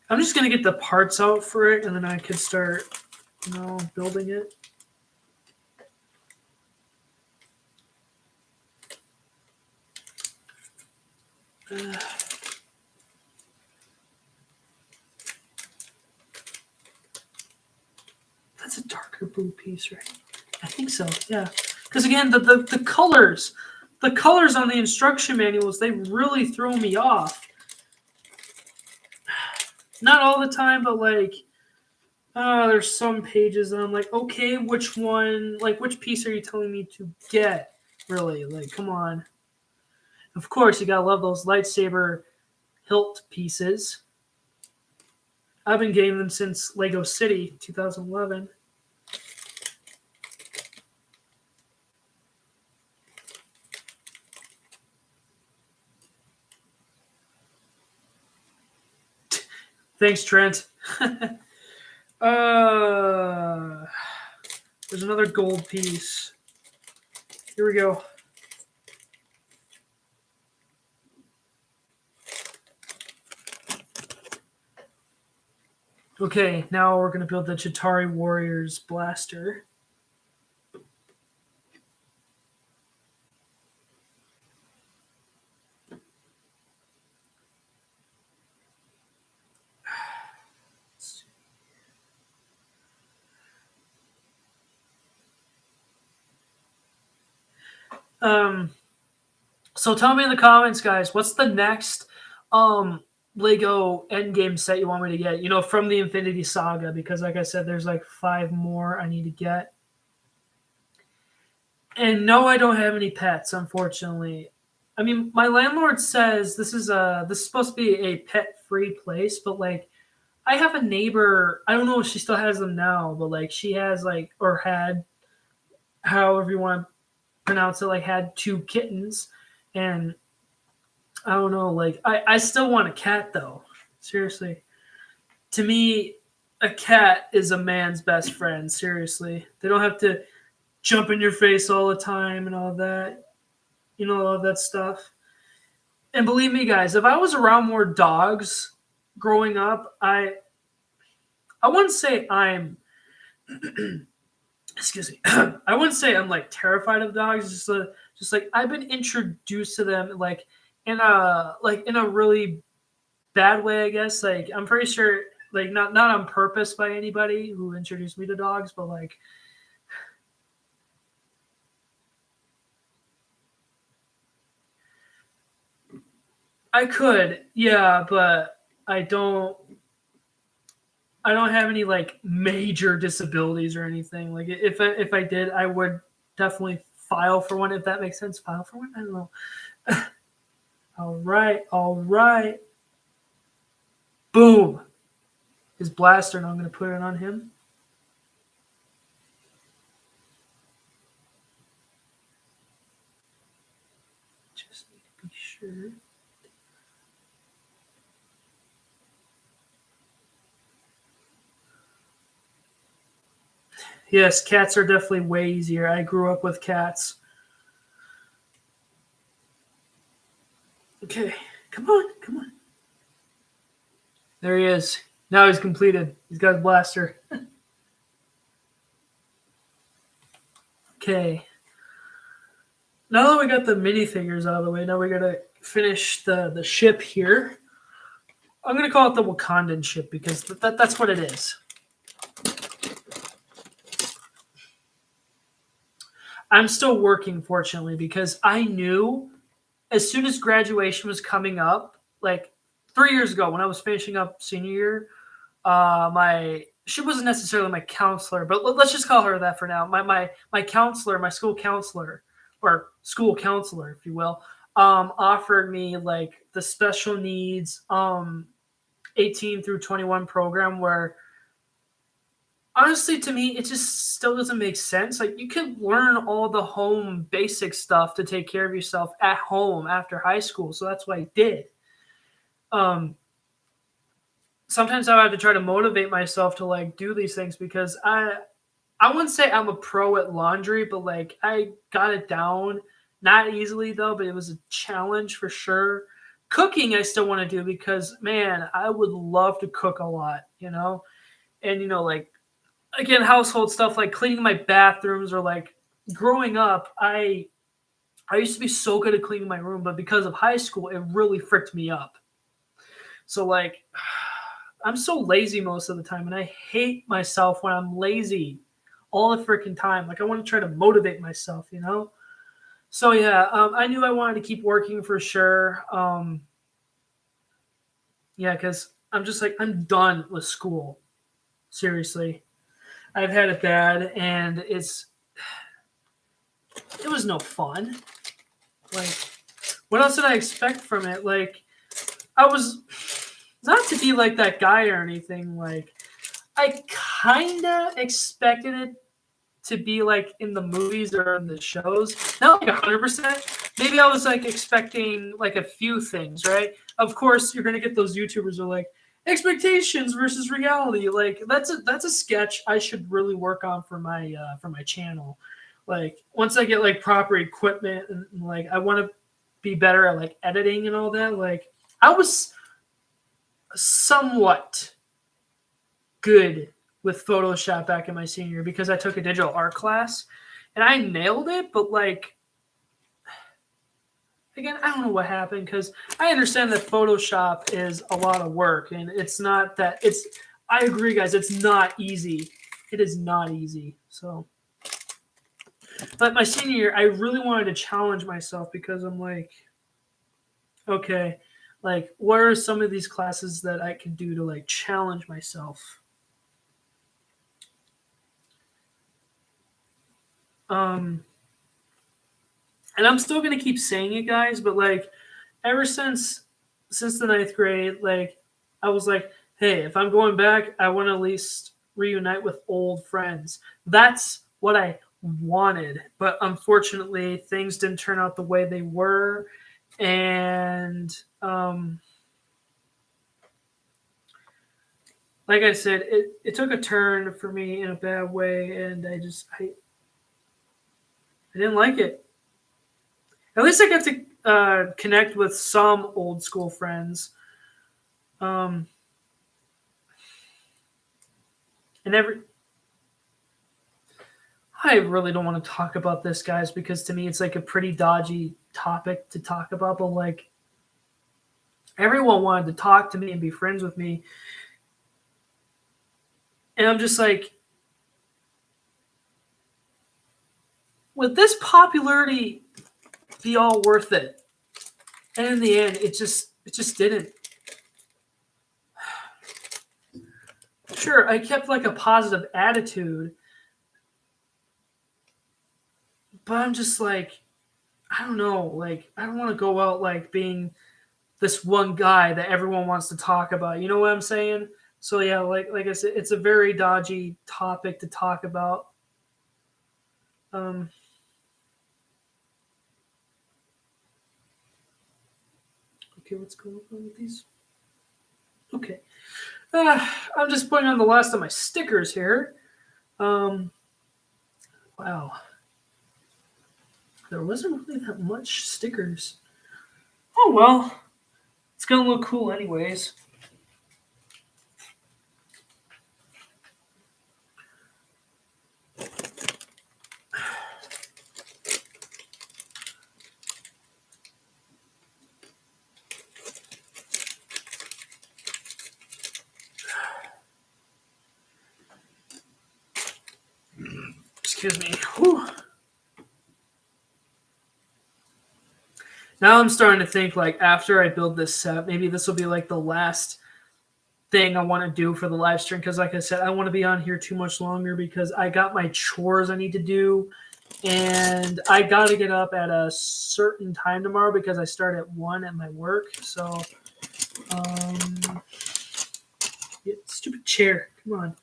I'm just going to get the parts out for it, and then I could start, you know, building it. That's a darker blue piece, right? I think so, yeah. Because again, the colors on the instruction manuals, they really throw me off. Not all the time, but like, There's some pages that I'm like, okay, which one, like, which piece are you telling me to get? Really, like, come on. Of course, you gotta love those lightsaber hilt pieces. I've been getting them since Lego City 2011. Thanks, Trent. There's another gold piece. Here we go. Okay, now we're going to build the Chitauri Warriors blaster. So tell me in the comments, guys, what's the next Lego Endgame set you want me to get? You know, from the Infinity Saga, because like I said, there's like 5 more I need to get. And no, I don't have any pets, unfortunately. I mean, my landlord says this is supposed to be a pet-free place, but like I have a neighbor. I don't know if she still has them now, but like she has like or had, however you want to pronounce it, like had 2 kittens, and I don't know. Like I still want a cat though. Seriously, to me, a cat is a man's best friend. Seriously, they don't have to jump in your face all the time and all that. You know, all that stuff. And believe me, guys, if I was around more dogs growing up, I wouldn't say I'm excuse me. I wouldn't say I'm like terrified of dogs. It's just like I've been introduced to them like in a really bad way, I guess. Like I'm pretty sure like not on purpose by anybody who introduced me to dogs, but like I could, yeah, but I don't have any like major disabilities or anything. Like if I did, I would definitely file for one if that makes sense. File for one? I don't know. All right, all right. Boom. His blaster, and I'm going to put it on him. Just need to be sure. Yes, cats are definitely way easier. I grew up with cats. Okay, come on, come on. There he is. Now he's completed. He's got his blaster. Okay. Now that we got the minifigures out of the way, now we gotta finish the ship here. I'm gonna call it the Wakandan ship because that's what it is. I'm still working, fortunately, because I knew as soon as graduation was coming up, like 3 years ago when I was finishing up senior year, my she wasn't necessarily my counselor, but let's just call her that for now. My counselor, my school counselor, or school counselor, if you will, offered me like the special needs 18 through 21 program where honestly to me it just still doesn't make sense. Like you can learn all the home basic stuff to take care of yourself at home after high school, so that's what I did. Um, Sometimes I have to try to motivate myself to like do these things because I wouldn't say I'm a pro at laundry, but like I got it down. Not easily though, but it was a challenge for sure. Cooking I still want to do because man, I would love to cook a lot, you know? And you know, like again, household stuff like cleaning my bathrooms or like growing up, I used to be so good at cleaning my room, but because of high school, it really fricked me up. So like I'm so lazy most of the time, and I hate myself when I'm lazy all the freaking time. Like I want to try to motivate myself, you know. So yeah, I knew I wanted to keep working for sure. Yeah, because I'm just like I'm done with school. Seriously, I've had it bad, and it was no fun. Like, what else did I expect from it? Like, I was not to be like that guy or anything. Like, I kinda expected it to be like in the movies or in the shows. Not like 100%. Maybe I was like expecting like a few things, right? Of course, you're gonna get those YouTubers who are like expectations versus reality. Like that's a sketch I should really work on for my channel. Like once I get like proper equipment and like I want to be better at like editing and all that. Like I was somewhat good with Photoshop back in my senior year because I took a digital art class and I nailed it. But like, again, I don't know what happened because I understand that Photoshop is a lot of work and it's not that it's, I agree guys, it's not easy. It is not easy. So, but my senior year, I really wanted to challenge myself because I'm like, okay, like what are some of these classes that I can do to like challenge myself? And I'm still gonna keep saying it, guys, but like ever since the ninth grade, like I was like, hey, if I'm going back, I want to at least reunite with old friends. That's what I wanted, but unfortunately, things didn't turn out the way they were, and like I said, it took a turn for me in a bad way, and I didn't like it. At least I got to connect with some old school friends. Um, and I really don't want to talk about this, guys, because to me it's like a pretty dodgy topic to talk about. But like everyone wanted to talk to me and be friends with me, and I'm just like, would this popularity be all worth it? And in the end, it just didn't. Sure, I kept like a positive attitude, but I'm just like, I don't know, like I don't want to go out like being this one guy that everyone wants to talk about. You know what I'm saying? So yeah, like I said, it's a very dodgy topic to talk about. Um, okay, what's going on with these? Okay, I'm just putting on the last of my stickers here. Um, wow, there wasn't really that much stickers. Oh well, it's gonna look cool anyways. Excuse me. Whew. Now I'm starting to think like after I build this set, maybe this will be like the last thing I want to do for the live stream because, like I said, I don't want to be on here too much longer because I got my chores I need to do, and I got to get up at a certain time tomorrow because I start at 1 at my work. So, yeah, stupid chair, come on.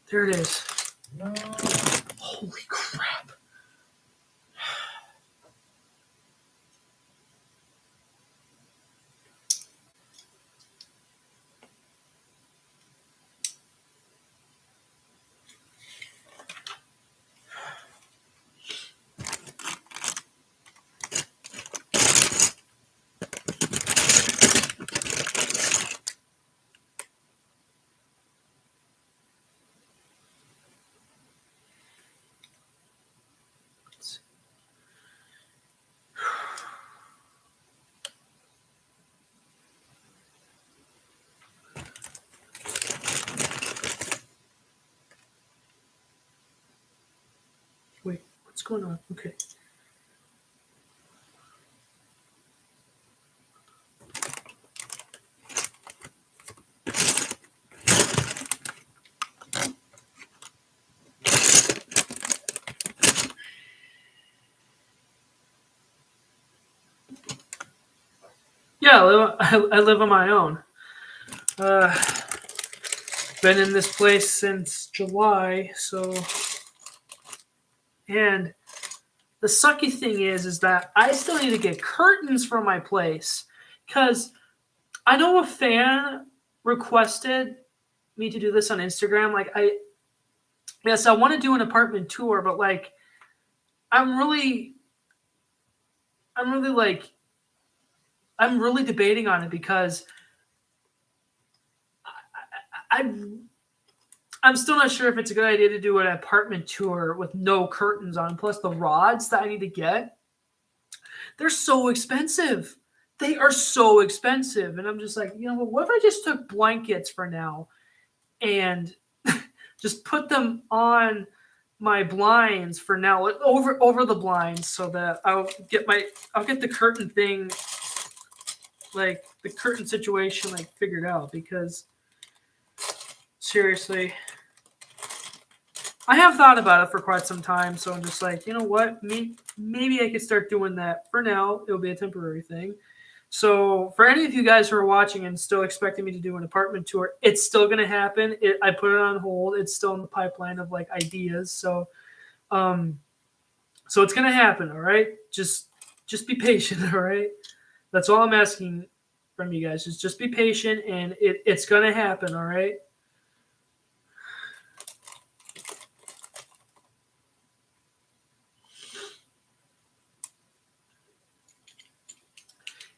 There it is. Holy crap. Wait, what's going on? Okay. Yeah, I live on my own. Uh, been in this place since July, so. And the sucky thing is that I still need to get curtains for my place. Because I know a fan requested me to do this on Instagram. Like, yes, I want to do an apartment tour, but like, I'm really, I'm really like, I'm really debating on it because I, I'm still not sure if it's a good idea to do an apartment tour with no curtains on. Plus, the rods that I need to get, they're so expensive. They are so expensive. And I'm just like, what if I just took blankets for now and just put them on my blinds for now, like over the blinds, so that I'll get the curtain thing, like the curtain situation, like figured out. Because seriously, I have thought about it for quite some time, so I'm just like, you know what? Maybe I could start doing that. For now, it'll be a temporary thing. So for any of you guys who are watching and still expecting me to do an apartment tour, it's still going to happen. I put it on hold. It's still in the pipeline of like ideas. So it's going to happen. All right. Just be patient. All right. That's all I'm asking from you guys, is just be patient, and it's going to happen. All right.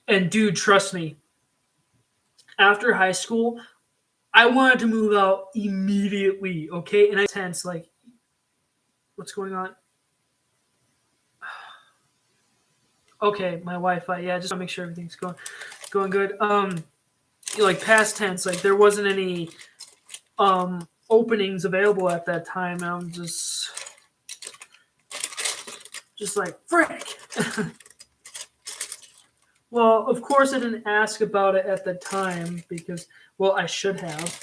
And dude, trust me, after high school, I wanted to move out immediately. Okay. And I tense, like, what's going on? Okay, my Wi-Fi. Yeah, just want to make sure everything's going good. Like past tense, like there wasn't any openings available at that time, and I'm just like frick. Well, of course I didn't ask about it at the time because, well, I should have.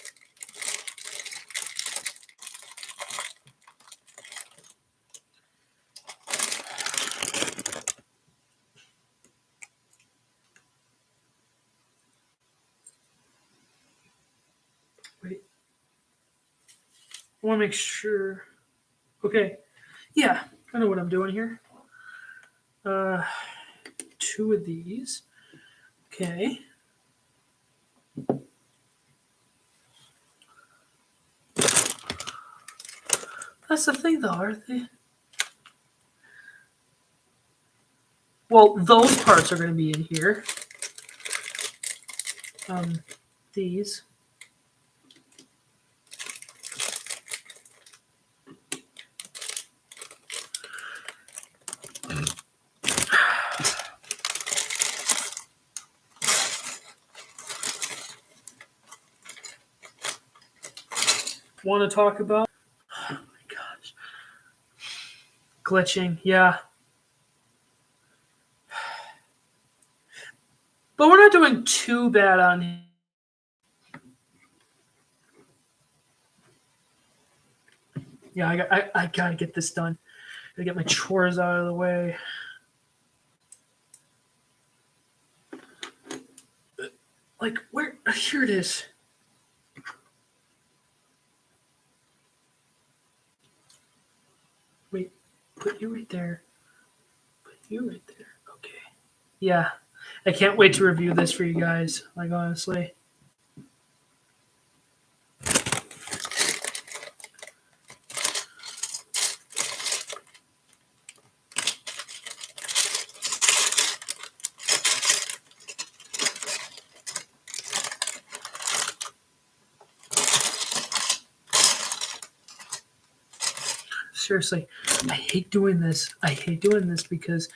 Wait, I want to make sure. Okay, yeah, I know what I'm doing here. Two of these. Okay. That's the thing, though, aren't they? Well, those parts are going to be in here. These. Want to talk about? Oh my gosh. Glitching, yeah. But we're not doing too bad on here. Yeah, I gotta get this done. Gotta get my chores out of the way. Like, where? Here it is. Wait, put you right there. Put you right there. Okay. Yeah, I can't wait to review this for you guys. Like, honestly. Seriously, I hate doing this. I hate doing this because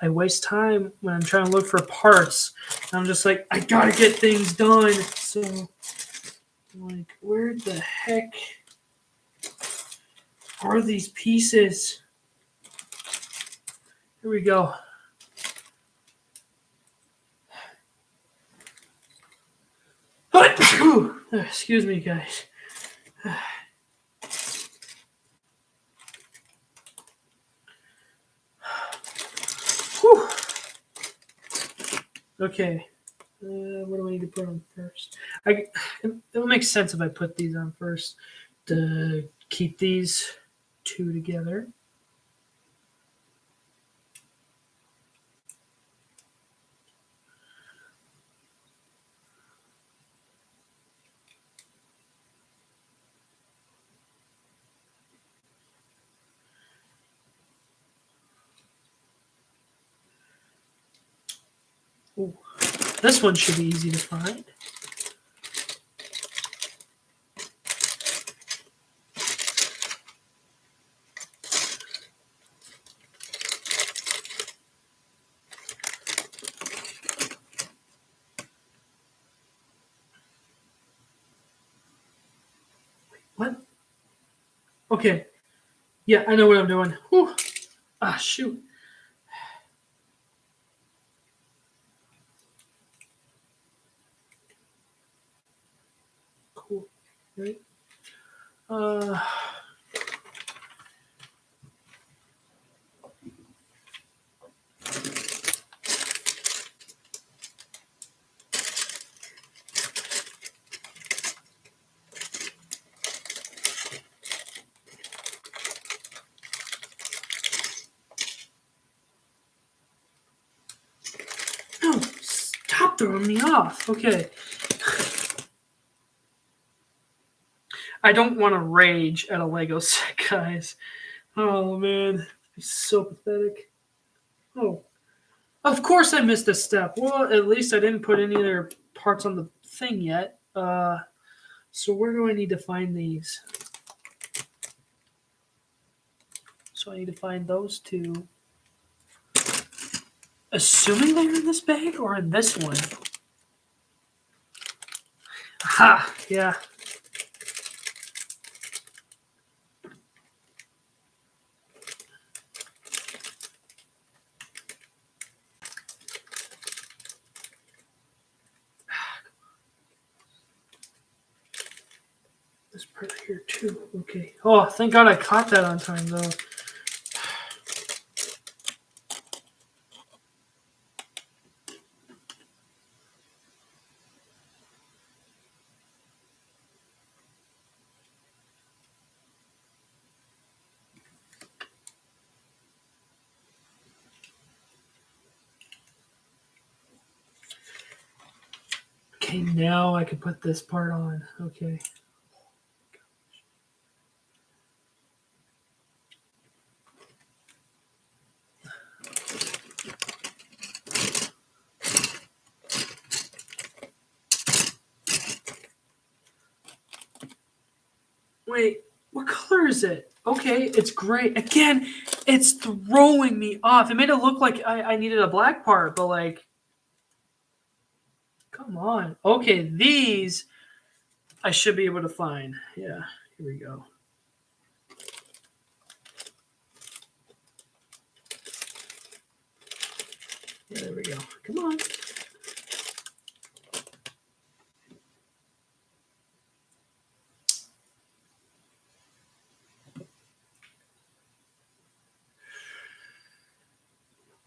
I waste time when I'm trying to look for parts. And I'm just like, I gotta get things done. So, like, where the heck are these pieces? Here we go. Excuse me, guys. Whew. Okay. What do I need to put on first? It'll make sense if I put these on first to keep these two together. Ooh, this one should be easy to find. What? Okay. Yeah, I know what I'm doing. Whew. Ah, shoot. Cool. Right. Uh, no, stop throwing me off. Okay. I don't want to rage at a Lego set, guys. Oh, man. It's so pathetic. Oh. Of course I missed a step. Well, at least I didn't put any other parts on the thing yet. So where do I need to find these? So I need to find those two. Assuming they're in this bag or in this one. Ha! Yeah. This part here too. Okay. Oh, thank God I caught that on time though. Okay, now I can put this part on. Okay. Wait, what color is it? Okay, it's gray. Again, it's throwing me off. It made it look like I needed a black part, but like, come on. Okay, these I should be able to find. Yeah, here we go. Yeah, there we go. Come on.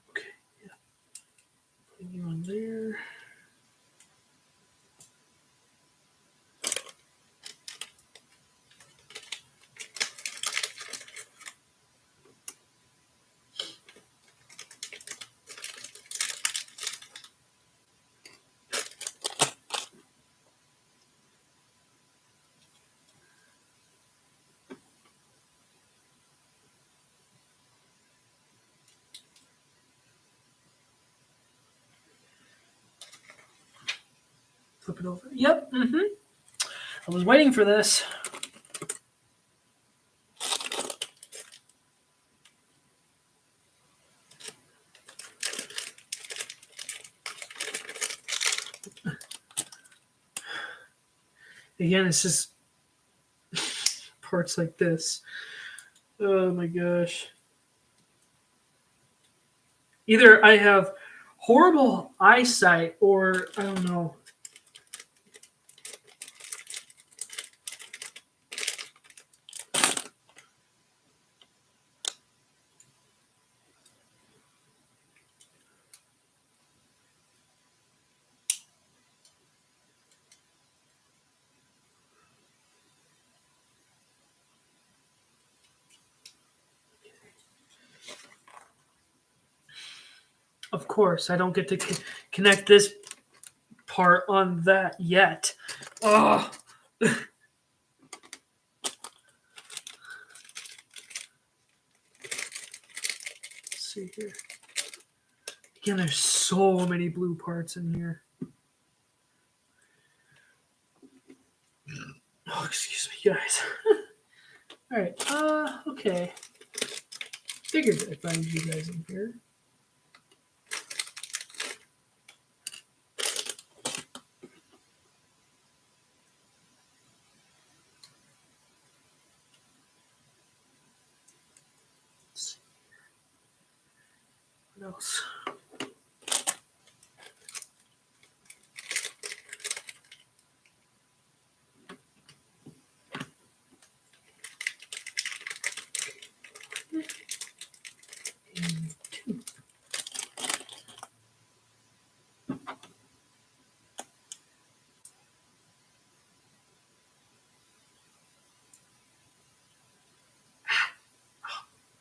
Okay, yeah. Putting you on there. Flip it over. Yep. I was waiting for this. Again, it's just parts like this. Oh my gosh. Either I have horrible eyesight or I don't know. of course, I don't get to connect this part on that yet. Oh. Let's see here. Again, there's so many blue parts in here. Oh, excuse me, guys. All right. Okay. Figured I'd find you guys in here. Let's see. What else? And two.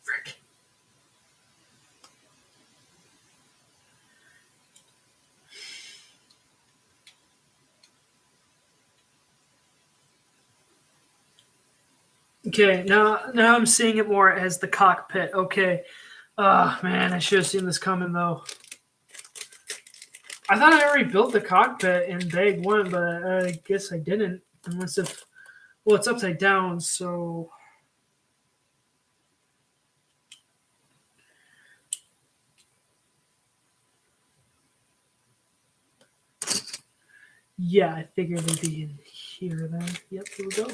Frick. Okay, now I'm seeing it more as the cockpit. Okay. Man, I should have seen this coming though. I thought I already built the cockpit in Bag 1, but I guess I didn't. Unless well, it's upside down, so... Yeah, I figured they'd be in here then. Yep, here we go.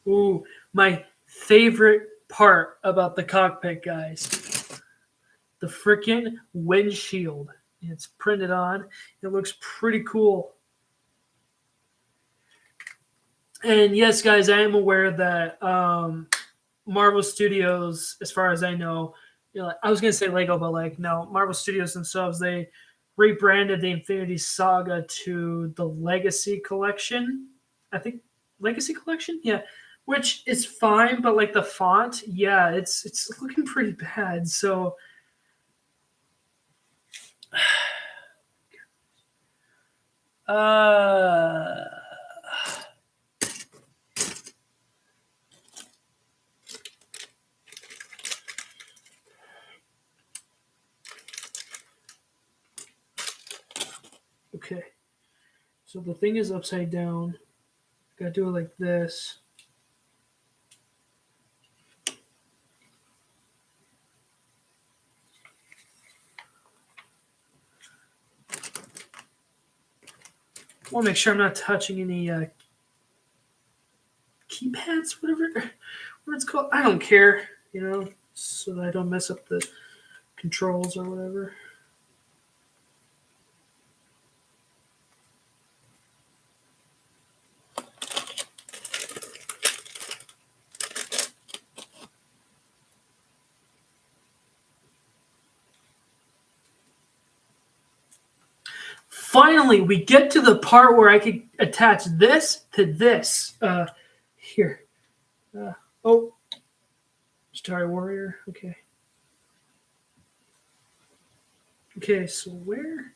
Ooh, my favorite part about the cockpit, guys. The freaking windshield. It's printed on. It looks pretty cool. And yes, guys, I am aware that Marvel Studios, as far as I know, I was gonna say Lego, but no, Marvel Studios themselves, they rebranded the Infinity Saga to the Legacy Collection. I think Legacy Collection, yeah, which is fine, but the font, yeah, it's looking pretty bad. So, okay. So the thing is upside down. Gotta do it like this. I want to make sure I'm not touching any keypads, whatever it's called. I don't care, so that I don't mess up the controls or whatever. Finally, we get to the part where I can attach this to this. Here. Oh. Star Warrior. Okay. Okay, so where?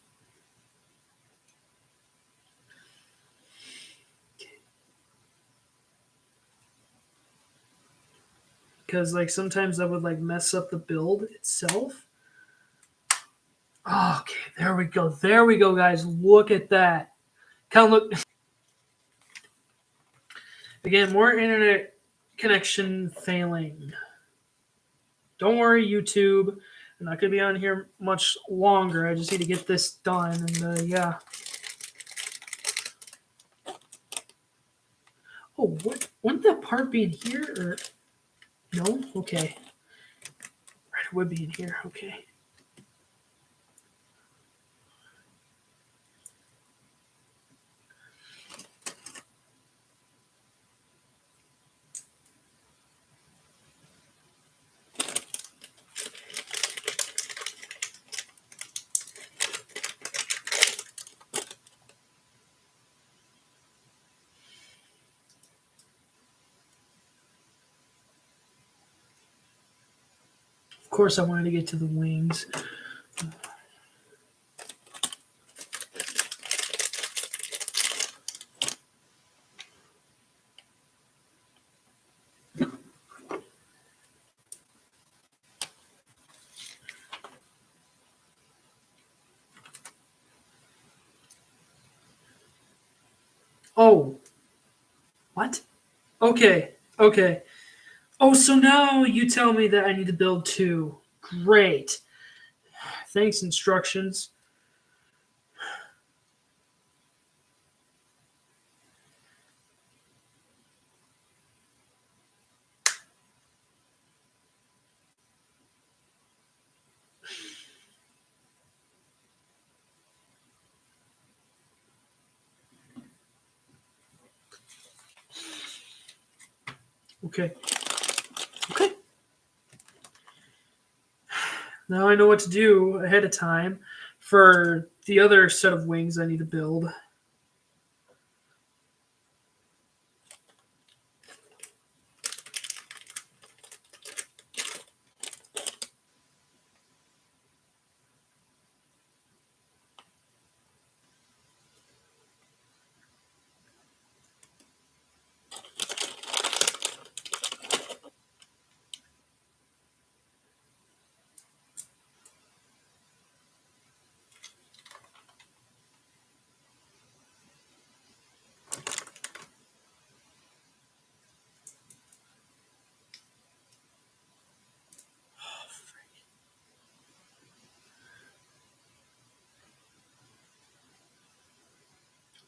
Because sometimes that would mess up the build itself. Oh, okay, there we go. There we go, guys. Look at that. Kind of look. Again, more internet connection failing. Don't worry, YouTube. I'm not going to be on here much longer. I just need to get this done. And yeah. Oh, what? Wouldn't that part be in here? Or no? Okay. Right, it would be in here. Okay. course, I wanted to get to the wings. Oh, what? Okay, okay. Oh, so now you tell me that I need to build 2. Great. Thanks, instructions. Okay. Okay. Now I know what to do ahead of time for the other set of wings I need to build.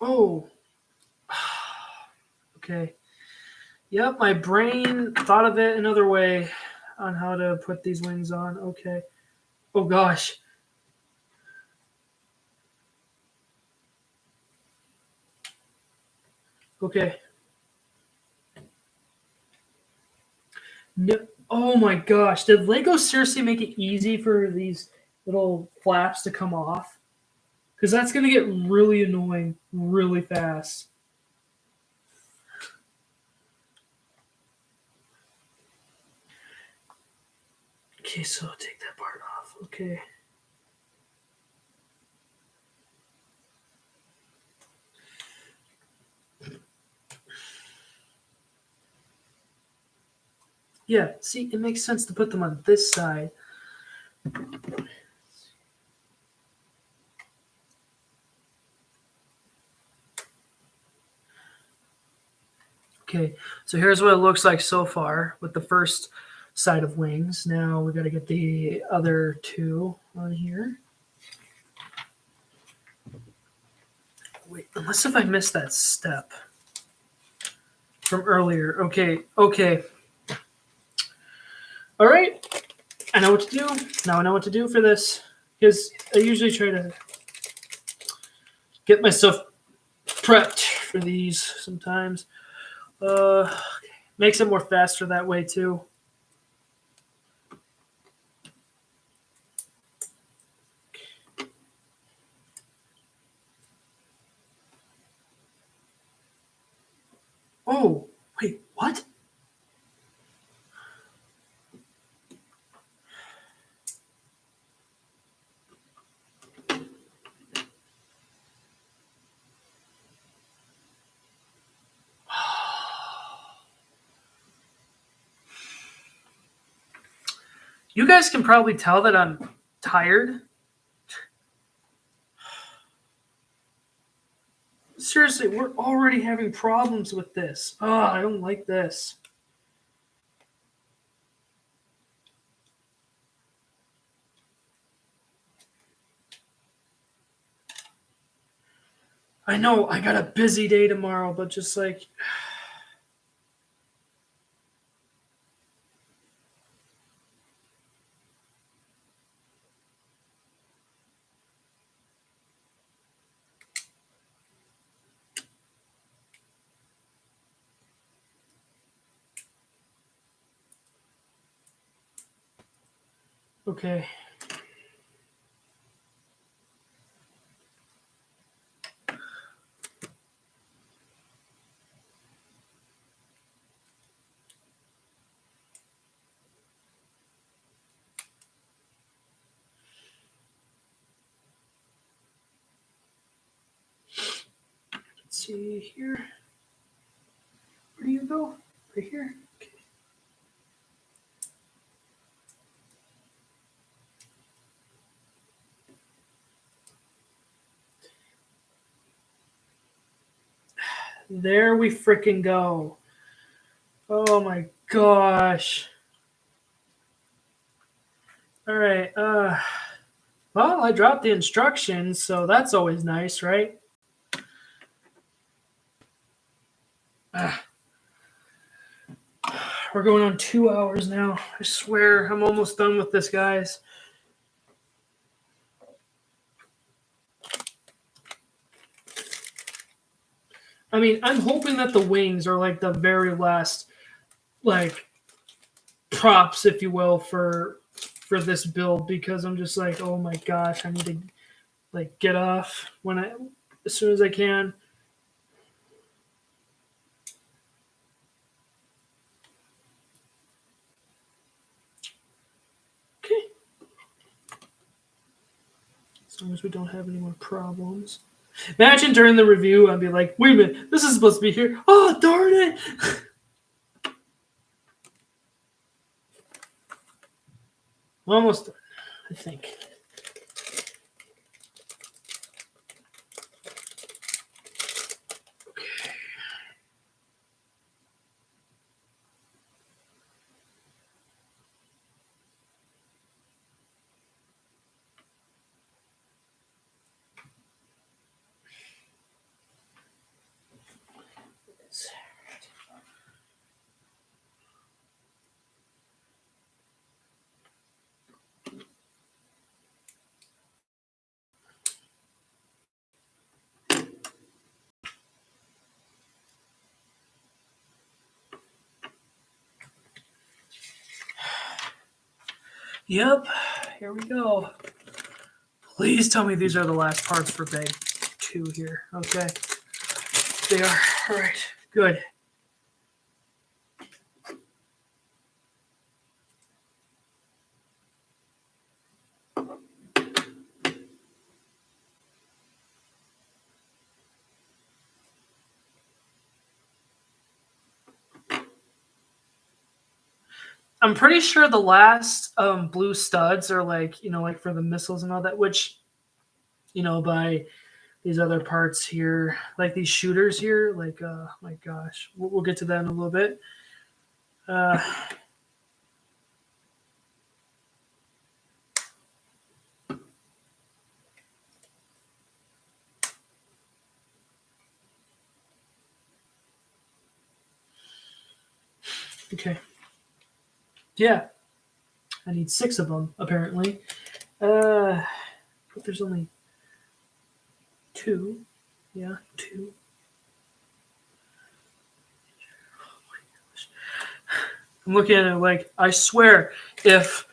Oh, okay. Yep, my brain thought of it another way on how to put these wings on. Okay. Oh gosh. Okay. No, oh my gosh. Did Lego seriously make it easy for these little flaps to come off? Because that's going to get really annoying really fast. Okay, so take that part off. Okay. Yeah, see, it makes sense to put them on this side. Okay, so here's what it looks like so far with the first side of wings. Now we got to get the other 2 on here. Wait, unless if I missed that step from earlier. Okay, okay. All right, I know what to do. Now I know what to do for this because I usually try to get myself prepped for these sometimes. Makes it more faster that way too. Oh, wait, what? You guys can probably tell that I'm tired. Seriously, we're already having problems with this. Oh, I don't like this. I know I got a busy day tomorrow, but just like. Okay. see here. Where do you go? Right here. Okay. There we freaking go. Oh my gosh. All right. Well, I dropped the instructions, so that's always nice, right? We're going on 2 hours now. I swear, I'm almost done with this, guys. I mean, I'm hoping that the wings are like the very last, like, props, if you will, for this build, because I'm just like, oh my gosh, I need to like get off as soon as I can. Okay. As long as we don't have any more problems. Imagine during the review, I'd be like, wait a minute, this is supposed to be here. Oh, darn it. Almost done, I think. Okay. Yep, here we go. Please tell me these are the last parts for bag 2 here. Okay. They are. All right. Good. I'm pretty sure the last blue studs are like, like for the missiles and all that, which, by these other parts here, like these shooters here, like, my gosh, we'll get to that in a little bit. Okay. Yeah. I need 6 of them, apparently. But there's only 2. Yeah, 2. Oh my gosh. I'm looking at it like, I swear, if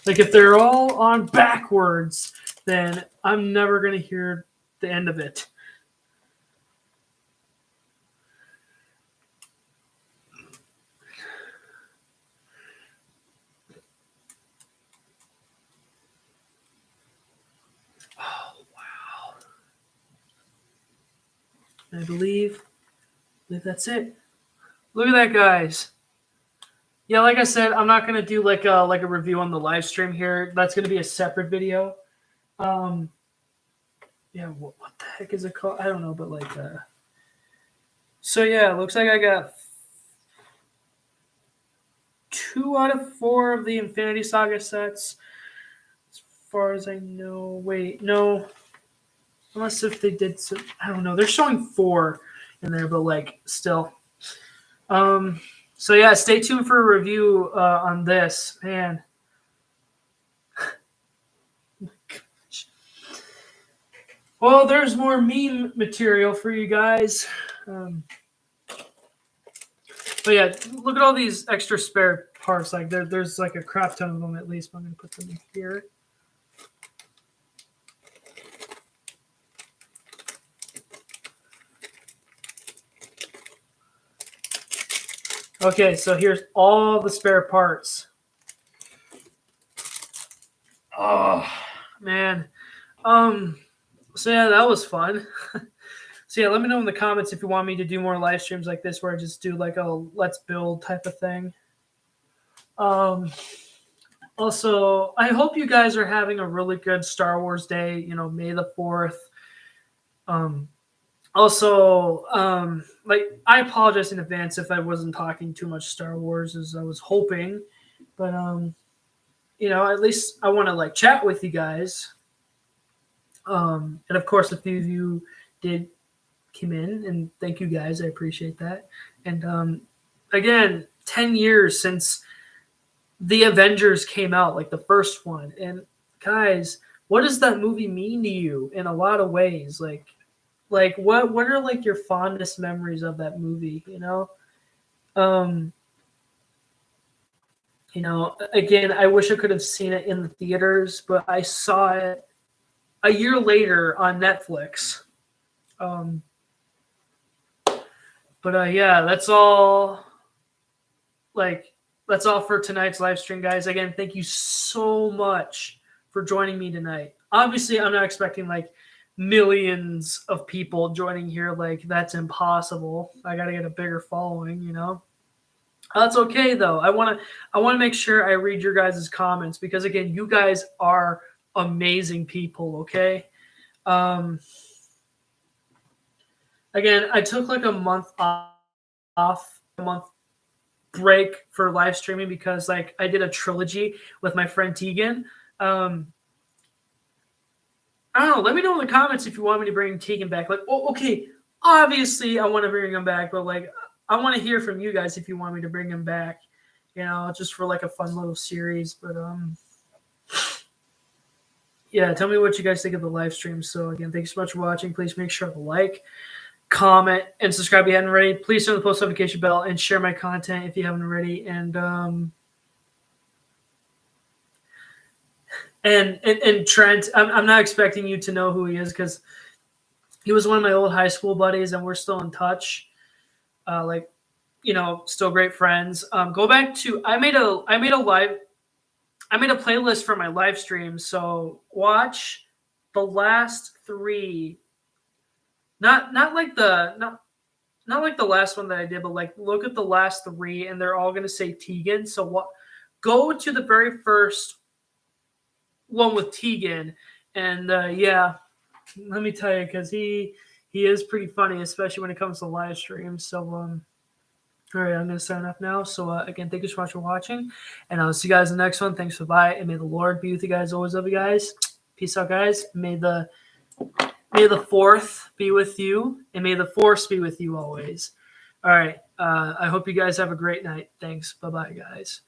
they're all on backwards, then I'm never going to hear the end of it. Oh, wow. I believe that's it. Look at that, guys. Yeah, like I said, I'm not gonna do like a review on the live stream here. That's gonna be a separate video. Yeah, what the heck is it called? I don't know, but like, so yeah, it looks like I got 2 out of 4 of the Infinity Saga sets, as far as I know. Wait, no, unless if they did some, I don't know. They're showing 4 in there, but like still. So yeah, stay tuned for a review on this, man. Well, there's more meme material for you guys. But yeah, look at all these extra spare parts. Like there's like a crap ton of them at least. But I'm gonna put them in here. Okay, so here's all the spare parts. Oh man. So yeah, that was fun. So yeah, let me know in the comments if you want me to do more live streams like this, where I just do like a let's build type of thing. Also, I hope you guys are having a really good Star Wars day. You know, May the 4th. Like, I apologize in advance if I wasn't talking too much Star Wars as I was hoping, but you know, at least I want to like chat with you guys. And of course, a few of you did come in, and thank you guys. I appreciate that. And again, 10 years since the Avengers came out, like the first one. And guys, what does that movie mean to you in a lot of ways? Like what are like your fondest memories of that movie, you know? You know, again, I wish I could have seen it in the theaters, but I saw it a year later on Netflix. Yeah, that's all. Like, that's all for tonight's live stream, guys. Again, thank you so much for joining me tonight. Obviously, I'm not expecting like millions of people joining here. Like, that's impossible. I got to get a bigger following, you know. That's okay though. I want to make sure I read your guys' comments, because again, you guys are amazing people. Okay. Again, I took like a month off, a month break for live streaming because like I did a trilogy with my friend Tegan. I don't know. Let me know in the comments if you want me to bring Tegan back. Like, oh, okay, obviously I want to bring him back, but like I want to hear from you guys if you want me to bring him back. You know, just for like a fun little series. But yeah, tell me what you guys think of the live stream. So again, thanks so much for watching. Please make sure to like, comment, and subscribe if you haven't already. Please turn on the post notification bell and share my content if you haven't already. And Trent, I'm not expecting you to know who he is, because he was one of my old high school buddies, and we're still in touch. Like, you know, still great friends. Go back to I made a playlist for my live stream. So watch the last 3. Not like the last one that I did, but like look at the last 3, and they're all gonna say Tegan. So what? Go to the very first one with Tegan, and yeah, let me tell you, because he is pretty funny, especially when it comes to live streams. So all right, I'm gonna sign off now. So again, thank you so much for watching, and I'll see you guys in the next one. Thanks for bye, and may the Lord be with you guys. Always love you guys. Peace out, guys. May the 4th be with you, and may the Force be with you always. All right. I hope you guys have a great night. Thanks. Bye-bye, guys.